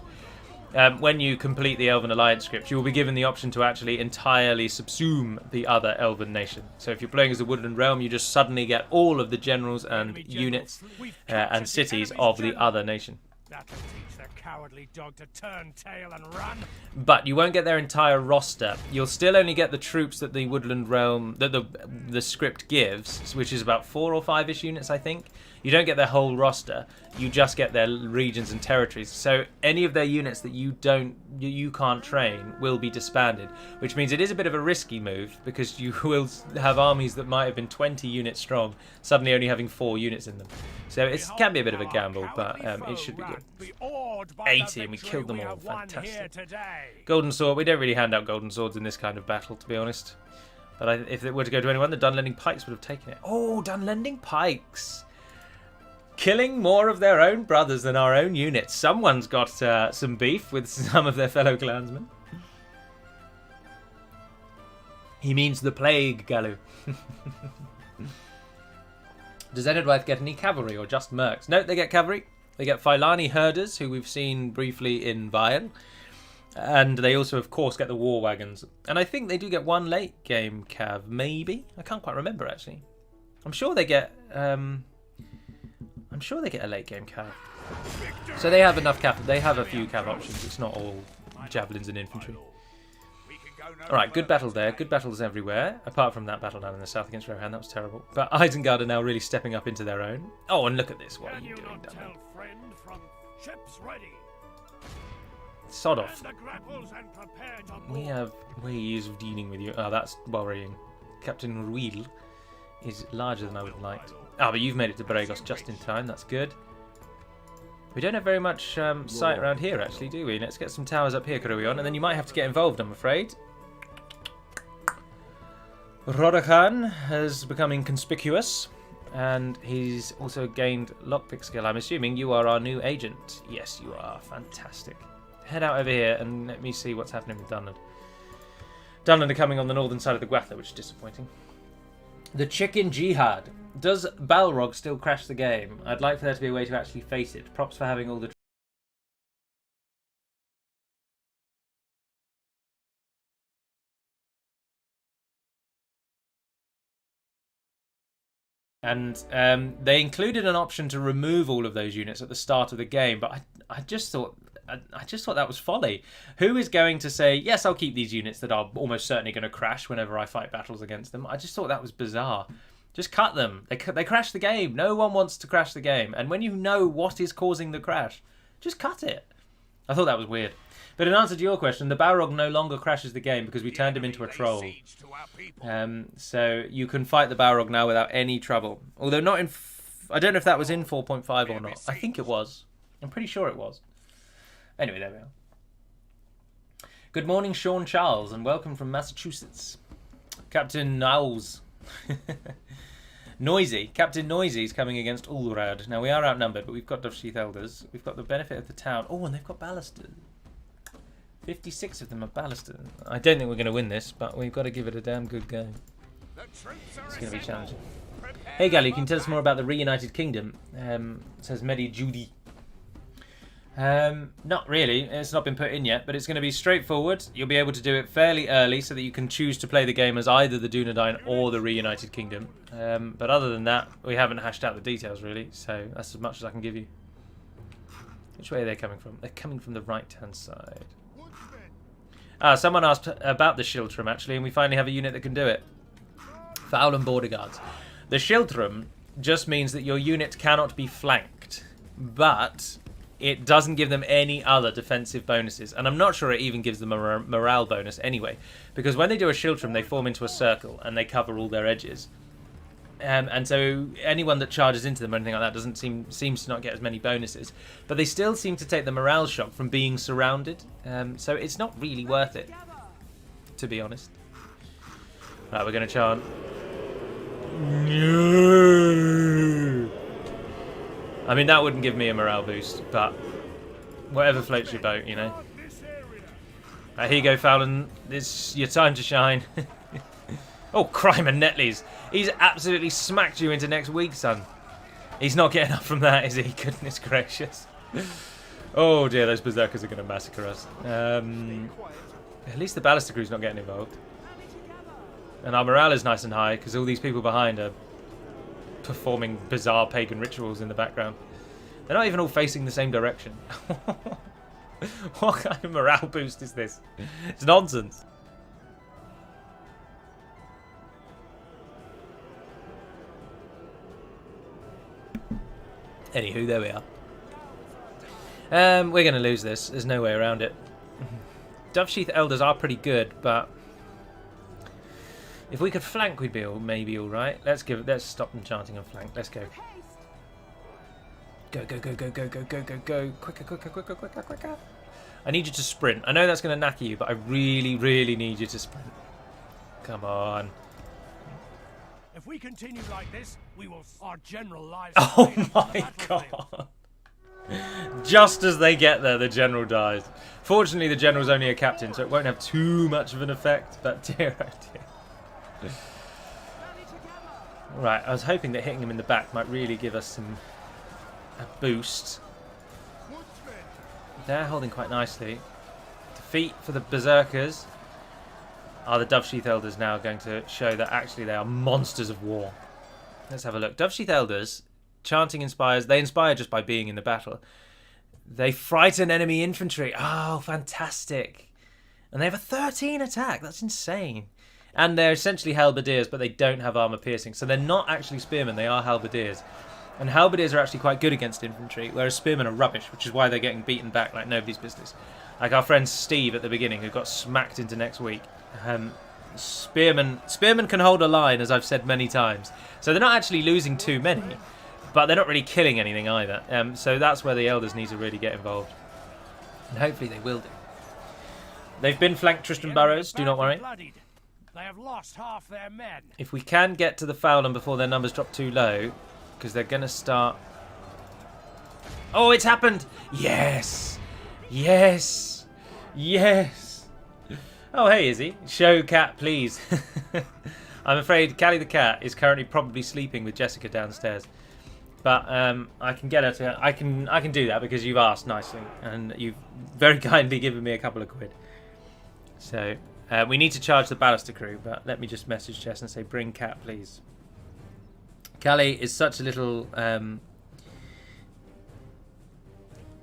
When you complete the Elven Alliance script, you will be given the option to actually entirely subsume the other Elven nation. So if you're playing as a Woodland Realm, you just suddenly get all of the generals and units and cities of the other nation. That'll teach the cowardly dog to turn tail and run. But you won't get their entire roster. You'll still only get the troops that the Woodland Realm, that the script gives, which is about 4 or 5-ish units, I think. You don't get their whole roster. You just get their regions and territories. So any of their units that you can't train will be disbanded, which means it is a bit of a risky move because you will have armies that might have been 20 units strong suddenly only having 4 units in them. So it can be a bit of a gamble, but it should be good. 80, and we killed them all. Fantastic. Golden Sword. We don't really hand out Golden Swords in this kind of battle, to be honest. But if it were to go to anyone, the Dunlending Pikes would have taken it. Oh, Dunlending Pikes. Killing more of their own brothers than our own units. Someone's got some beef with some of their fellow clansmen. He means the plague, Galu. Does Enedwaith get any cavalry or just mercs? No, they get cavalry. They get Filani herders, who we've seen briefly in Vial. And they also, of course, get the war wagons. And I think they do get one late game cav, maybe. I can't quite remember actually. I'm sure they get. I'm sure they get a late game cav. So they have enough cav. They have a few cav options. It's not all javelins and infantry. All right, good battle there. Good battles everywhere. Apart from that battle down in the south against Rohan, that was terrible. But Isengard are now really stepping up into their own. Oh, and look at this. What are you doing, Dunland? Sod off. We have ways of dealing with you. Oh, that's worrying. Captain Ruil is larger than I would have liked. Ah, but you've made it to Bregos just in time. That's good. We don't have very much sight around here, actually, do we? Let's get some towers up here, Caruion, and then you might have to get involved, I'm afraid. Rohan has become inconspicuous, and he's also gained lockpick skill. I'm assuming you are our new agent. Yes, you are. Fantastic. Head out over here and let me see what's happening with Dunland. Dunland are coming on the northern side of the Gwathla, which is disappointing. The Chicken Jihad. Does Balrog still crash the game? I'd like for there to be a way to actually face it. Props for having all the... And they included an option to remove all of those units at the start of the game, but I just thought that was folly. Who is going to say, yes, I'll keep these units that are almost certainly going to crash whenever I fight battles against them? I just thought that was bizarre. Just cut them. They crash the game. No one wants to crash the game. And when you know what is causing the crash, just cut it. I thought that was weird. But in answer to your question, the Balrog no longer crashes the game because we turned him into a troll. So you can fight the Balrog now without any trouble. Although not in... I don't know if that was in 4.5 or not. I think it was. I'm pretty sure it was. Anyway, there we are. Good morning, Sean Charles, and welcome from Massachusetts. Captain Owls. Noisy. Captain Noisy is coming against Ulrad. Now, we are outnumbered, but we've got Dovesheath Elders. We've got the benefit of the town. Oh, and they've got Ballasted. 56 of them are Ballasted. I don't think we're going to win this, but we've got to give it a damn good go. It's going to be challenging. Hey, Gally, can you tell us more about the Reunited Kingdom? Says Medi Judy. Not really. It's not been put in yet, but it's going to be straightforward. You'll be able to do it fairly early so that you can choose to play the game as either the Dunedain or the Reunited Kingdom. But other than that, we haven't hashed out the details really, so that's as much as I can give you. Which way are they coming from? They're coming from the right-hand side. Someone asked about the Schiltrum actually, and we finally have a unit that can do it. Foul and Border Guards. The Schiltrum just means that your unit cannot be flanked, but it doesn't give them any other defensive bonuses. And I'm not sure it even gives them a morale bonus anyway, because when they do a Schiltrum, they form into a circle and they cover all their edges. And so anyone that charges into them or anything like that seems to not get as many bonuses. But they still seem to take the morale shock from being surrounded. So it's not really worth it, to be honest. Right, we're going to chant. I mean, that wouldn't give me a morale boost, but whatever floats your boat, you know. Right, here you go, Fallon. It's your time to shine. Oh, crime and Netley's. He's absolutely smacked you into next week, son. He's not getting up from that, is he? Goodness gracious. Oh dear, those berserkers are going to massacre us. At least the Ballister crew's not getting involved. And our morale is nice and high, because all these people behind are performing bizarre pagan rituals in the background. They're not even all facing the same direction. What kind of morale boost is this? It's nonsense. Anywho, there we are. We're going to lose this. There's no way around it. Dovesheath Elders are pretty good, but if we could flank, we'd be maybe all right. Let's stop them chanting and flank. Let's go. Go, go, go, go, go, go, go, go, go. Quicker, quicker, quicker, quicker, quicker. I need you to sprint. I know that's going to knacker you, but I really, really need you to sprint. Come on. If we continue like this, we will... Our general lives... Oh my god. Just as they get there, the general dies. Fortunately, the general's only a captain, so it won't have too much of an effect, but dear oh dear. Right, I was hoping that hitting him in the back might really give us a boost. They're holding quite nicely. Defeat for the Berserkers. Are the Dovesheath Elders now going to show that actually they are monsters of war? Let's have a look. Dovesheath Elders, chanting inspires. They inspire just by being in the battle. They frighten enemy infantry. Oh, fantastic. And they have a 13 attack. That's insane. And they're essentially halberdiers, but they don't have armor piercing. So they're not actually spearmen, they are halberdiers. And halberdiers are actually quite good against infantry, whereas spearmen are rubbish, which is why they're getting beaten back like nobody's business. Like our friend Steve at the beginning, who got smacked into next week. Spearmen can hold a line, as I've said many times. So they're not actually losing too many, but they're not really killing anything either. So that's where the Elders need to really get involved. And hopefully they will do. They've been flanked Tristram Burrows, do not worry. They have lost half their men. If we can get to the Fowlin before their numbers drop too low, because they're going to start... Oh, it's happened! Yes! Yes! Yes! Oh, hey, Izzy. Show cat, please. I'm afraid Callie the cat is currently probably sleeping with Jessica downstairs. But I can get her to... I can do that because you've asked nicely. And you've very kindly given me a couple of quid. So... we need to charge the Ballaster crew, but let me just message Jess and say, bring cat, please. Callie is such a little...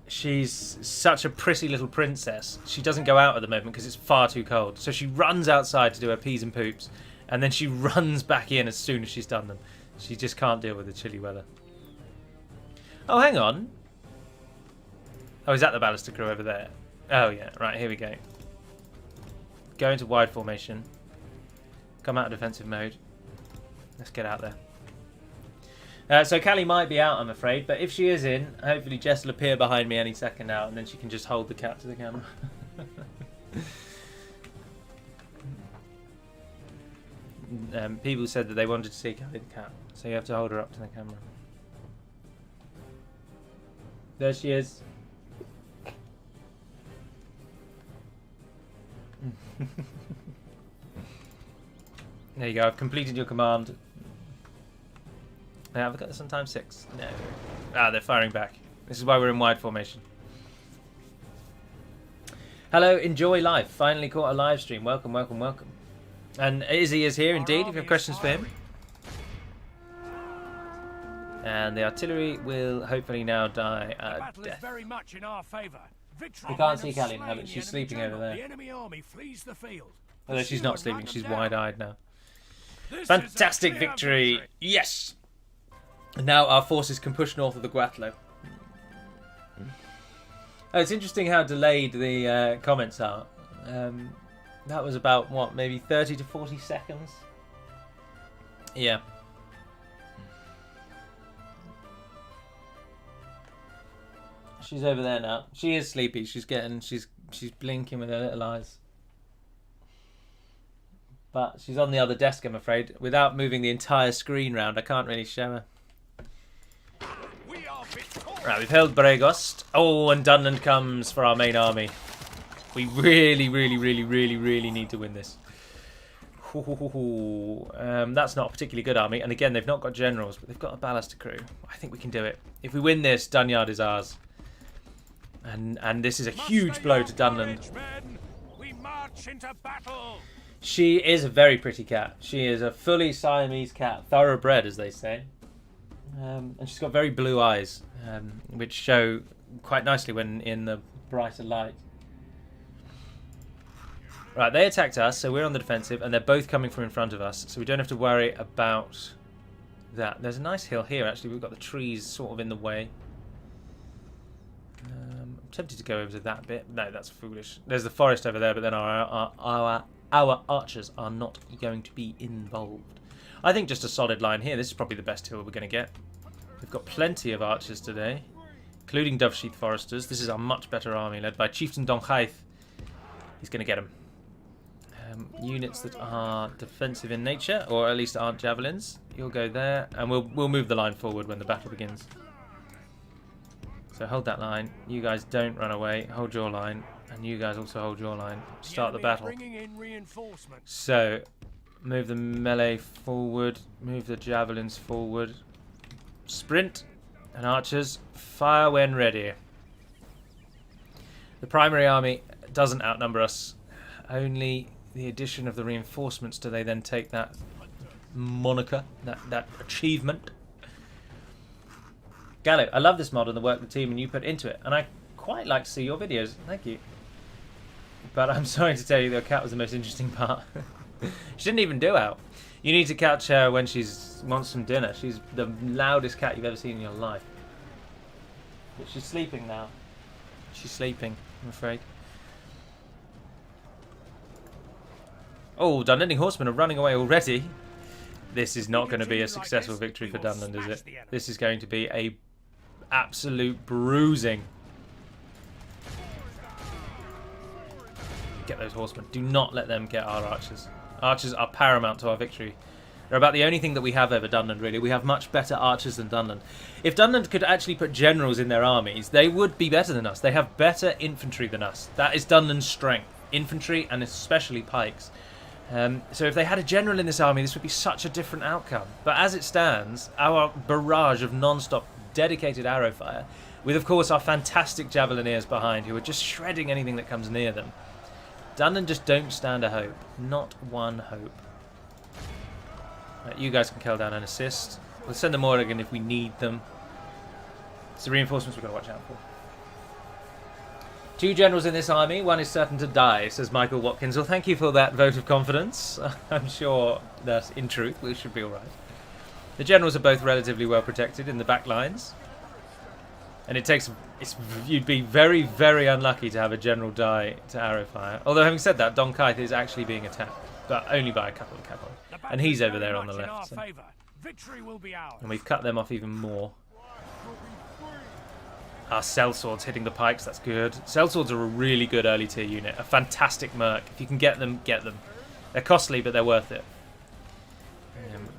she's such a pretty little princess. She doesn't go out at the moment because it's far too cold. So she runs outside to do her peas and poops, and then she runs back in as soon as she's done them. She just can't deal with the chilly weather. Oh, hang on. Oh, is that the Ballaster crew over there? Oh, yeah. Right, here we go. Go into wide formation. Come out of defensive mode. Let's get out there. So Callie might be out, I'm afraid, but if she is in, hopefully Jess will appear behind me any second now, and then she can just hold the cat to the camera. People said that they wanted to see Callie the cat, so you have to hold her up to the camera. There she is. There you go, I've completed your command. Now, have I got this on time 6? No. Ah, they're firing back. This is why we're in wide formation. Hello, enjoy life. Finally caught a live stream. Welcome, welcome, welcome. And Izzy is here indeed, if you have questions for him. And the artillery will hopefully now die at death. Very much in our favor. We can't see Callie now, but she's sleeping over there. The enemy army flees the field. Although she's not sleeping, she's wide-eyed now. Fantastic victory! Yes! And now our forces can push north of the Guatlo. Oh, it's interesting how delayed the comments are. That was about, what, maybe 30 to 40 seconds? Yeah. She's over there now. She is sleepy. She's blinking with her little eyes. But she's on the other desk, I'm afraid. Without moving the entire screen round, I can't really show her. Right, we've held Bregost. Oh, and Dunland comes for our main army. We really need to win this. That's not a particularly good army. And again, they've not got generals, but they've got a Ballaster crew. I think we can do it. If we win this, Dunyard is ours. And this is a huge blow to Dunland. We march into battle. She is a very pretty cat. She is a fully Siamese cat. Thoroughbred, as they say. And she's got very blue eyes, which show quite nicely when in the brighter light. Right, they attacked us, so we're on the defensive, and they're both coming from in front of us, so we don't have to worry about that. There's a nice hill here, actually. We've got the trees sort of in the way. I'm tempted to go over to that bit. No, that's foolish. There's the forest over there, but then our archers are not going to be involved. I think just a solid line here. This is probably the best hill we're going to get. We've got plenty of archers today, including Dovesheath Foresters. This is a much better army, led by Chieftain Donchaith. He's going to get them. Units that are defensive in nature, or at least aren't javelins. You'll go there, and we'll move the line forward when the battle begins. So hold that line. You guys don't run away. Hold your line, and you guys also hold your line. Start the battle. So move the melee forward. Move the javelins forward. Sprint, and archers fire when ready. The primary army doesn't outnumber us. Only the addition of the reinforcements do they then take that moniker, that achievement. Gallo, I love this mod and the work the team and you put into it, and I quite like to see your videos. Thank you. But I'm sorry to tell you, the cat was the most interesting part. She didn't even do out. You need to catch her when she wants some dinner. She's the loudest cat you've ever seen in your life. But she's sleeping now. She's sleeping, I'm afraid. Oh, Dunlanding horsemen are running away already. This is not going to be a successful victory for Dunland, is it? This is going to be a absolute bruising. Get those horsemen. Do not let them get our archers. Archers are paramount to our victory. They're about the only thing that we have over Dunland, really. We have much better archers than Dunland. If Dunland could actually put generals in their armies, they would be better than us. They have better infantry than us. That is Dunland's strength. Infantry, and especially pikes. So if they had a general in this army, this would be such a different outcome. But as it stands, our barrage of non-stop dedicated arrow fire, with of course our fantastic javelineers behind, who are just shredding anything that comes near them. Dunland just don't stand a hope. Not one hope. Right, you guys can kill down and assist. We'll send them more again if we need them. It's the reinforcements we've got to watch out for. 2 generals in this army, one is certain to die, says Michael Watkins. Well, thank you for that vote of confidence. I'm sure that, in truth, we should be alright. The generals are both relatively well protected in the back lines. And it takes... you'd be very, very unlucky to have a general die to arrow fire. Although, having said that, Doncaith is actually being attacked. But only by a couple of cavalry. And he's over there on the left. So. And we've cut them off even more. Our sellswords hitting the pikes, that's good. Sellswords are a really good early tier unit. A fantastic merc. If you can get them, get them. They're costly, but they're worth it.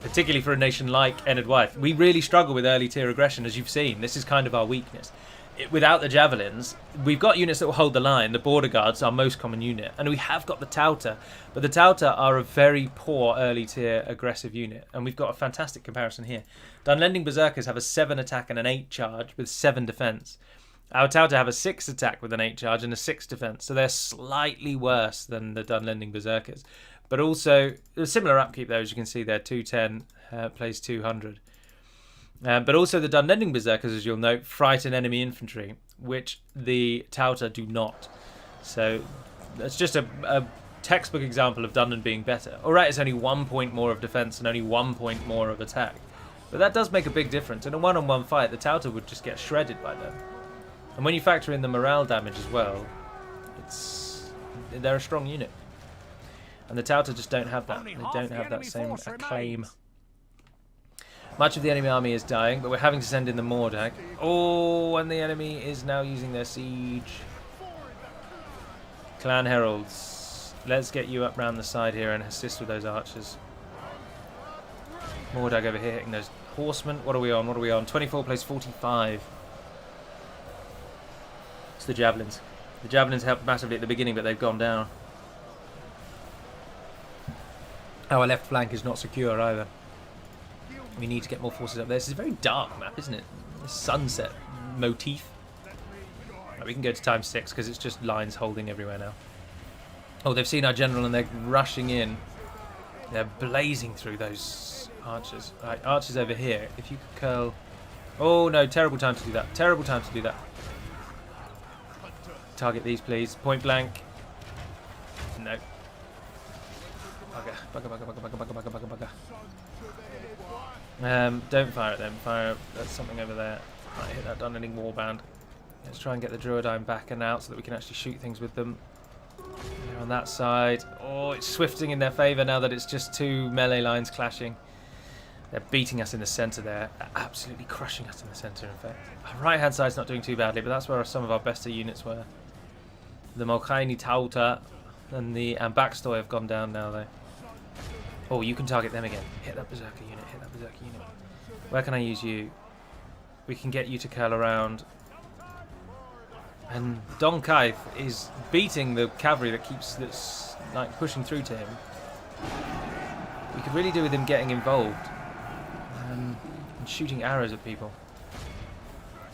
Particularly for a nation like Enedwaith. We really struggle with early tier aggression, as you've seen. This is kind of our weakness. Without the javelins, we've got units that will hold the line. The border guards, our most common unit. And we have got the Tauta. But the Tauta are a very poor early tier aggressive unit. And we've got a fantastic comparison here. Dunlanding Berserkers have a 7 attack and an 8 charge with 7 defense. Our Tauta have a 6 attack with an 8 charge and a 6 defense. So they're slightly worse than the Dunlanding Berserkers. But also, a similar upkeep though, as you can see there. 210 plays 200. But also the Dunlanding Berserkers, as you'll note, frighten enemy infantry, which the Tauta do not. So that's just a textbook example of Dunland being better. Alright, it's only 1 point more of defense and only 1 point more of attack. But that does make a big difference. In a one-on-one fight, the Tauta would just get shredded by them. And when you factor in the morale damage as well, they're a strong unit. And the Tauta just don't have that. They don't have that same acclaim. Much of the enemy army is dying, but we're having to send in the Mordag. Oh, and the enemy is now using their siege. Clan Heralds. Let's get you up round the side here and assist with those archers. Mordag over here hitting those horsemen. What are we on? What are we on? 24 plays 45. It's the javelins. The javelins helped massively at the beginning, but they've gone down. Our left flank is not secure either. We need to get more forces up there. This is a very dark map, isn't it? The sunset motif. Right, we can go to times 6 because it's just lines holding everywhere now. Oh, they've seen our general and they're rushing in. They're blazing through those archers. Right, archers over here. If you could curl... Oh no, terrible time to do that. Terrible time to do that. Target these, please. Point blank. No. Bugger, bugger, bugger, bugger, bugger, bugger, bugger, bugger. Don't fire at them. Fire at something over there. Right, hit that Dunlanding warband. Let's try and get the Druidine back and out so that we can actually shoot things with them. They're on that side. Oh, it's swifting in their favour now that it's just 2 melee lines clashing. They're beating us in the centre there. They're absolutely crushing us in the centre, in fact. Our right-hand side's not doing too badly, but that's where some of our better units were. The Molchaini Tauta and the Ambaxtoy have gone down now, though. Oh, you can target them again. Hit that Berserker unit. Hit that Berserker unit. Where can I use you? We can get you to curl around. And Doncaith is beating the cavalry that's like pushing through to him. We could really do with him getting involved and shooting arrows at people.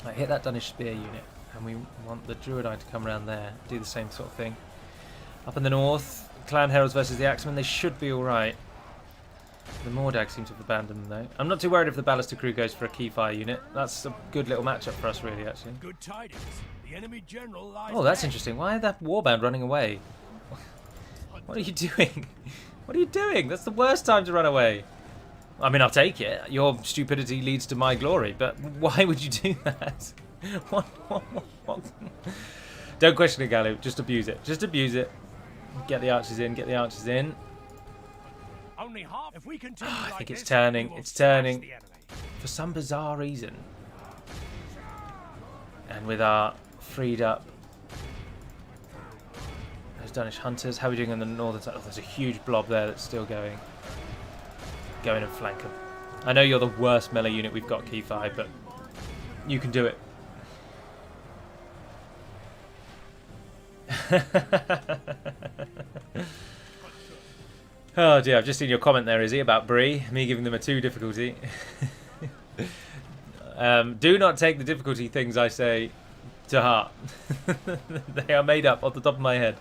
Like, hit that Dunnish spear unit, and we want the Druidine to come around there, do the same sort of thing. Up in the north, Clan Heralds versus the Axemen. They should be alright. The Mordag seem to have abandoned them, though. I'm not too worried if the Ballista crew goes for a key fire unit. That's a good little matchup for us, really, actually. Good tidings. The enemy general lies Oh, that's dead. interesting. Why is that warband running away? What are you doing? What are you doing? That's the worst time to run away. I mean, I'll take it. Your stupidity leads to my glory, but why would you do that? What? Don't question it, Gallo. Just abuse it. Just abuse it. Get the archers in. Get the archers in. Only half. If we continue I like think it's this, turning. we will It's smash turning. the enemy. For some bizarre reason. And with our freed up those Danish hunters, how are we doing on the northern side? Oh, there's a huge blob there that's still going. Go in and flank them. I know you're the worst melee unit we've got, Key 5, but you can do it. Oh dear, I've just seen your comment there, Izzy, about Bree, me giving them a 2 difficulty. Do not take the difficulty things I say to heart. They are made up off the top of my head.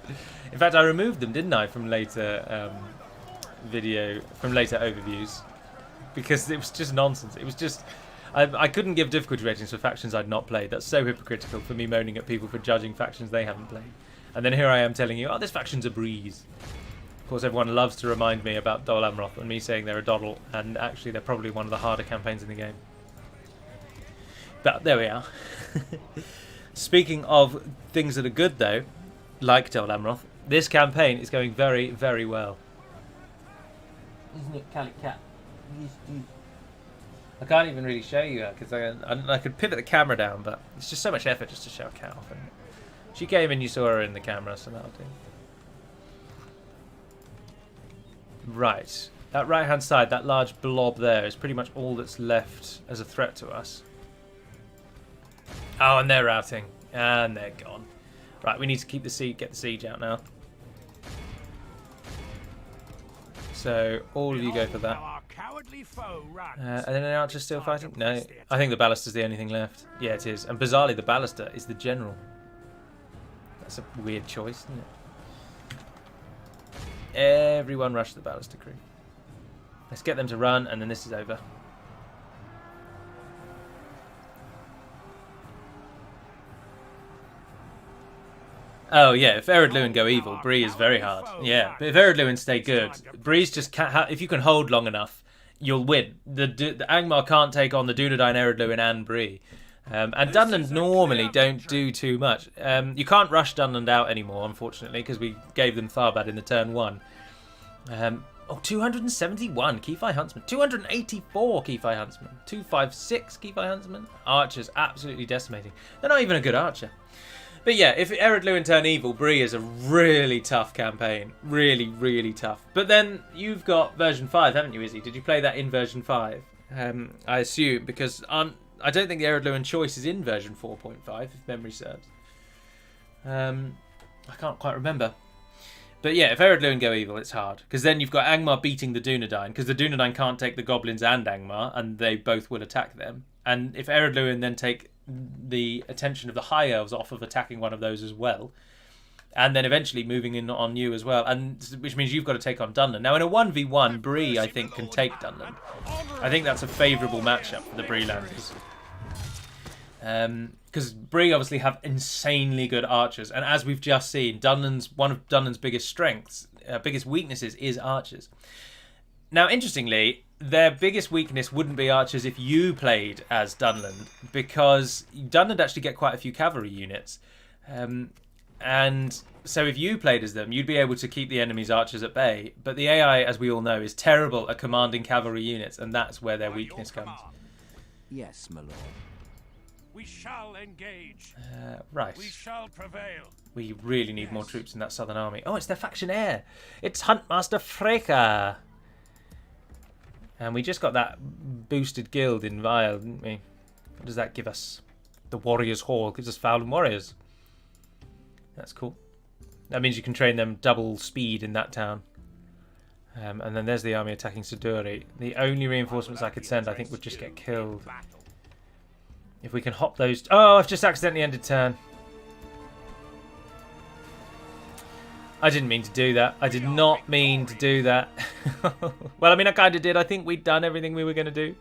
In fact, I removed them, didn't I, from later later overviews, because it was just nonsense. It was just I couldn't give difficulty ratings for factions I'd not played. That's so hypocritical for me moaning at people for judging factions they haven't played. And then here I am telling you, oh, this faction's a breeze. Of course, everyone loves to remind me about Dol Amroth and me saying they're a doddle, and actually they're probably one of the harder campaigns in the game. But there we are. Speaking of things that are good, though, like Dol Amroth, this campaign is going very, very well. Isn't it, Calic Cat? I can't even really show you her because I could pivot the camera down, but it's just so much effort just to show a cat off. And she came and you saw her in the camera, so that'll do. Right, that right-hand side, that large blob there is pretty much all that's left as a threat to us. Oh, and they're routing, and they're gone. Right, we need to keep the get the siege out now. So all of you go for that. Our cowardly foe runs. Are there any archers still fighting? No, I think the Ballista's the only thing left. Yeah, it is. And bizarrely, the Ballista is the general. That's a weird choice, isn't it? Everyone rush the Ballista crew. Let's get them to run, and then this is over. Oh yeah, if Ered Luin go evil, Bree is very hard. Yeah, but if Ered Luin stay good, Bree's just can't. If you can hold long enough, you'll win. The Angmar can't take on the Dunedain, Ered Luin, and Bree. And Dunland normally don't do too much. You can't rush Dunland out anymore, unfortunately, because we gave them Tharbad in the turn 1. 271 Keyfi Huntsman, 284 Keyfi Huntsman, 256 Keyfi Huntsman. Archers absolutely decimating. They're not even a good archer. But yeah, if Ered Luin turn evil, Bree is a really tough campaign. Really, really tough. But then you've got version 5, haven't you, Izzy? Did you play that in version 5? I assume, because I don't think the Ered Luin choice is in version 4.5, if memory serves. I can't quite remember. But yeah, if Ered Luin go evil, it's hard. Because then you've got Angmar beating the Dunedain, because the Dunedain can't take the Goblins and Angmar, and they both will attack them. And if Ered Luin then take the attention of the High Elves off of attacking one of those as well, and then eventually moving in on you as well, and which means you've got to take on Dunland. Now in a 1v1, Bree, I think, can take Dunland. I think that's a favourable matchup for the Breelanders. Because Bree obviously have insanely good archers, and as we've just seen, one of Dunland's biggest strengths, biggest weaknesses is archers. Now, interestingly, their biggest weakness wouldn't be archers if you played as Dunland, because Dunland actually get quite a few cavalry units. And so if you played as them, you'd be able to keep the enemy's archers at bay. But the AI, as we all know, is terrible at commanding cavalry units, and that's where their weakness comes. Yes, my lord. We shall engage. Right. We shall prevail. We really need more troops in that southern army. Oh, it's their faction heir. It's Huntmaster Freka. And we just got that boosted guild in Vile, didn't we? What does that give us? The Warriors Hall gives us Fouled Warriors. That's cool. That means you can train them double speed in that town. And then there's the army attacking Siduri. The only reinforcements I could send, I think, would just get killed. If we can hop those... Oh, I've just accidentally ended turn. I didn't mean to do that. I did not mean to do that. Well, I mean, I kind of did. I think we'd done everything we were going to do.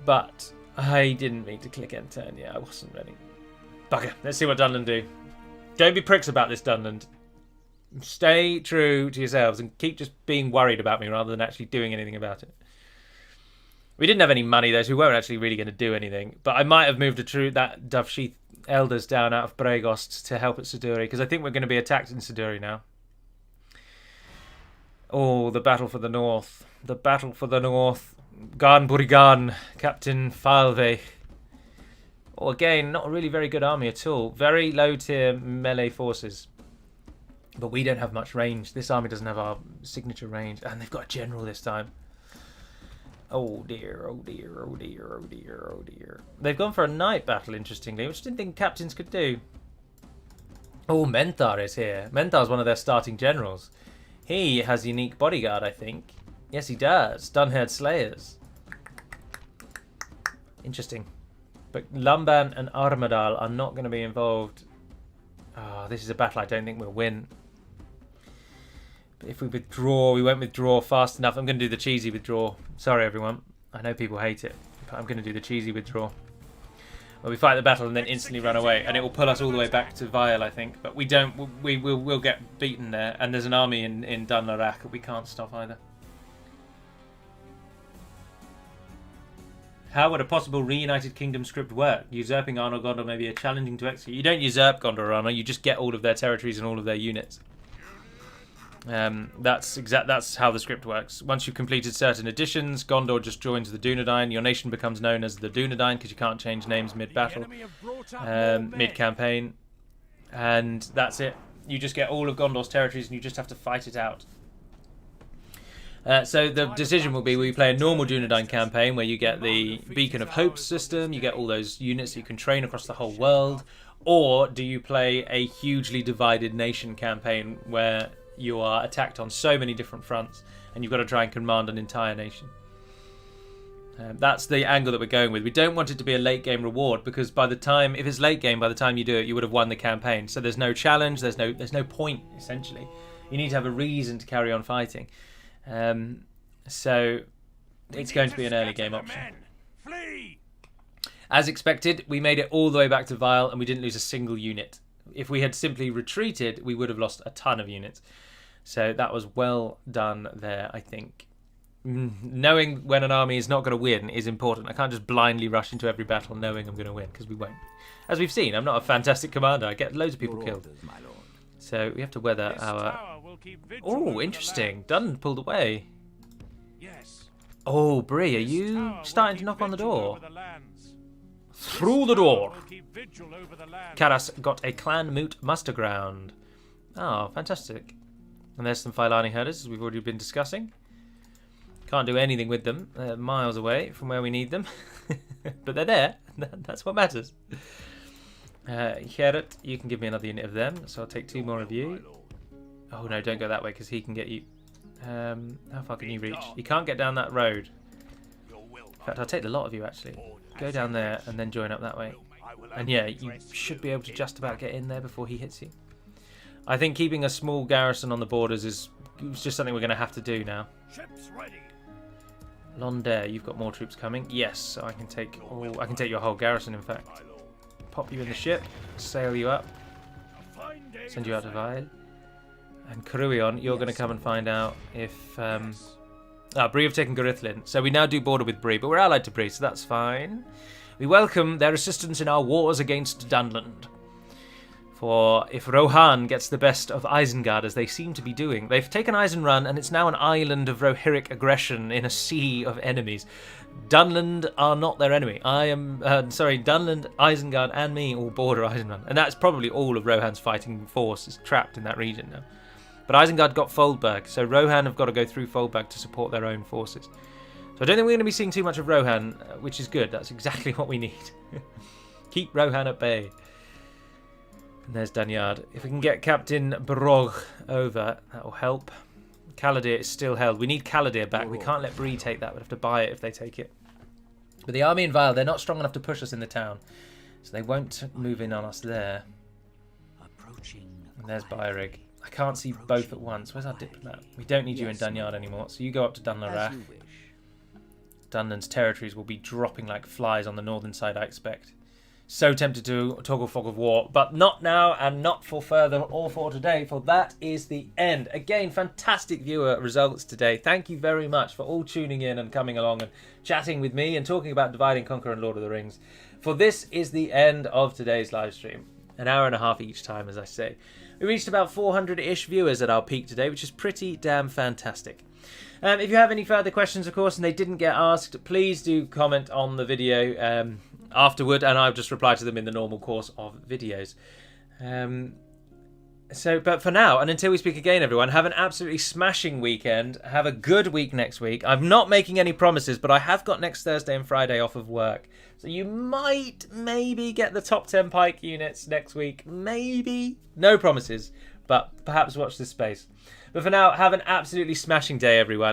But I didn't mean to click enter. And yeah, I wasn't ready. Bugger. Let's see what Dunland do. Don't be pricks about this, Dunland. Stay true to yourselves and keep just being worried about me rather than actually doing anything about it. We didn't have any money, though, so we weren't actually really going to do anything. But I might have moved that Dove Sheath Elders down out of Bregost to help at Siduri, because I think we're going to be attacked in Siduri now. Oh, the battle for the north. The battle for the north. Garn Burigan, Captain Falve. Oh, again, not a really very good army at all. Very low tier melee forces. But we don't have much range. This army doesn't have our signature range. And they've got a general this time. Oh dear, oh dear, oh dear, oh dear, oh dear. They've gone for a night battle, interestingly, which I didn't think captains could do. Oh, Menthar is here. Menthar's one of their starting generals. He has unique bodyguard, I think. Yes, he does. Dunherd Slayers. Interesting. But Lumban and Armadal are not going to be involved. Oh, this is a battle I don't think we'll win. But if we withdraw, we won't withdraw fast enough. I'm going to do the cheesy withdraw. Sorry, everyone. I know people hate it, but I'm going to do the cheesy withdraw. Well, we fight the battle and then instantly run away, and it will pull us all the way back to Vial, I think. But we don't. We'll get beaten there, and there's an army in Dunland that we can't stop either. How would a possible Reunited Kingdom script work? Usurping Arnor Gondor may be challenging to execute. You don't usurp Gondor Arnor. You just get all of their territories and all of their units. That's how the script works. Once you've completed certain additions, Gondor just joins the Dunedain. Your nation becomes known as the Dunedain because you can't change names mid-battle, mid-campaign, and that's it. You just get all of Gondor's territories and you just have to fight it out. So the decision will be: will you play a normal Dunedain campaign where you get the Beacon of Hope system, you get all those units that you can train across the whole world, or do you play a hugely divided nation campaign where you are attacked on so many different fronts and you've got to try and command an entire nation? That's the angle that we're going with. We don't want it to be a late game reward, because by the time, if it's late game, by the time you do it, you would have won the campaign. So there's no challenge, there's no point, essentially. You need to have a reason to carry on fighting. So it's going to be an early game option. As expected, we made it all the way back to Vial and we didn't lose a single unit. If we had simply retreated, we would have lost a ton of units. So that was well done there, I think. Knowing when an army is not going to win is important. I can't just blindly rush into every battle knowing I'm going to win, because we won't. As we've seen, I'm not a fantastic commander. I get loads of people killed. So we have to weather our... Oh, interesting. Dunland pulled away. Oh, Bree, are you starting to knock on the door? Through the door. Karas got a clan moot muster ground. Oh, fantastic. And there's some Filani herders, as we've already been discussing. Can't do anything with them. They're miles away from where we need them. But they're there. That's what matters. Gerrit, you can give me another unit of them, so I'll take 2 more of you. Oh no, don't go that way, because he can get you. How far can you reach? You can't get down that road. In fact, I'll take the lot of you, actually. Go down there and then join up that way. And yeah, you should be able to just about get in there before he hits you. I think keeping a small garrison on the borders is just something we're going to have to do now. Londair, you've got more troops coming. Yes, so I can take your whole garrison, in fact. Pop you in the ship, sail you up, send you out to Vial. And Caruion, you're going to come and find out if... Bree have taken Gorithlin. So we now do border with Bree, but we're allied to Bree, so that's fine. We welcome their assistance in our wars against Dunland. For if Rohan gets the best of Isengard, as they seem to be doing, they've taken Eisenrun, and it's now an island of Rohirric aggression in a sea of enemies. Dunland are not their enemy. Dunland, Isengard, and me all border Eisenrun. And that's probably all of Rohan's fighting force is trapped in that region now. But Isengard got Foldberg, so Rohan have got to go through Foldberg to support their own forces. So I don't think we're going to be seeing too much of Rohan, which is good. That's exactly what we need. Keep Rohan at bay. And there's Danyard. If we can get Captain Brog over, that will help. Caladir is still held. We need Caladir back. We can't let Bree take that. We'll have to buy it if they take it. But the army in Vial, they're not strong enough to push us in the town. So they won't move in on us there. And there's Byerig. I can't see both at once. Where's our diplomat? We don't need you in Dunland anymore, so you go up to As Dunland. you wish. Dunland's territories will be dropping like flies on the northern side, I expect. So tempted to toggle fog of war, but not now and not for further or for today, for that is the end. Again, fantastic viewer results today. Thank you very much for all tuning in and coming along and chatting with me and talking about Divide and Conquer and Lord of the Rings. For this is the end of today's live stream. An hour and a half each time, as I say. We reached about 400-ish viewers at our peak today, which is pretty damn fantastic. If you have any further questions, of course, and they didn't get asked, please do comment on the video afterward, and I'll just reply to them in the normal course of videos. But for now, and until we speak again, everyone, have an absolutely smashing weekend. Have a good week next week. I'm not making any promises, but I have got next Thursday and Friday off of work. So you might maybe get the top 10 Pike units next week. Maybe. No promises, but perhaps watch this space. But for now, have an absolutely smashing day, everyone.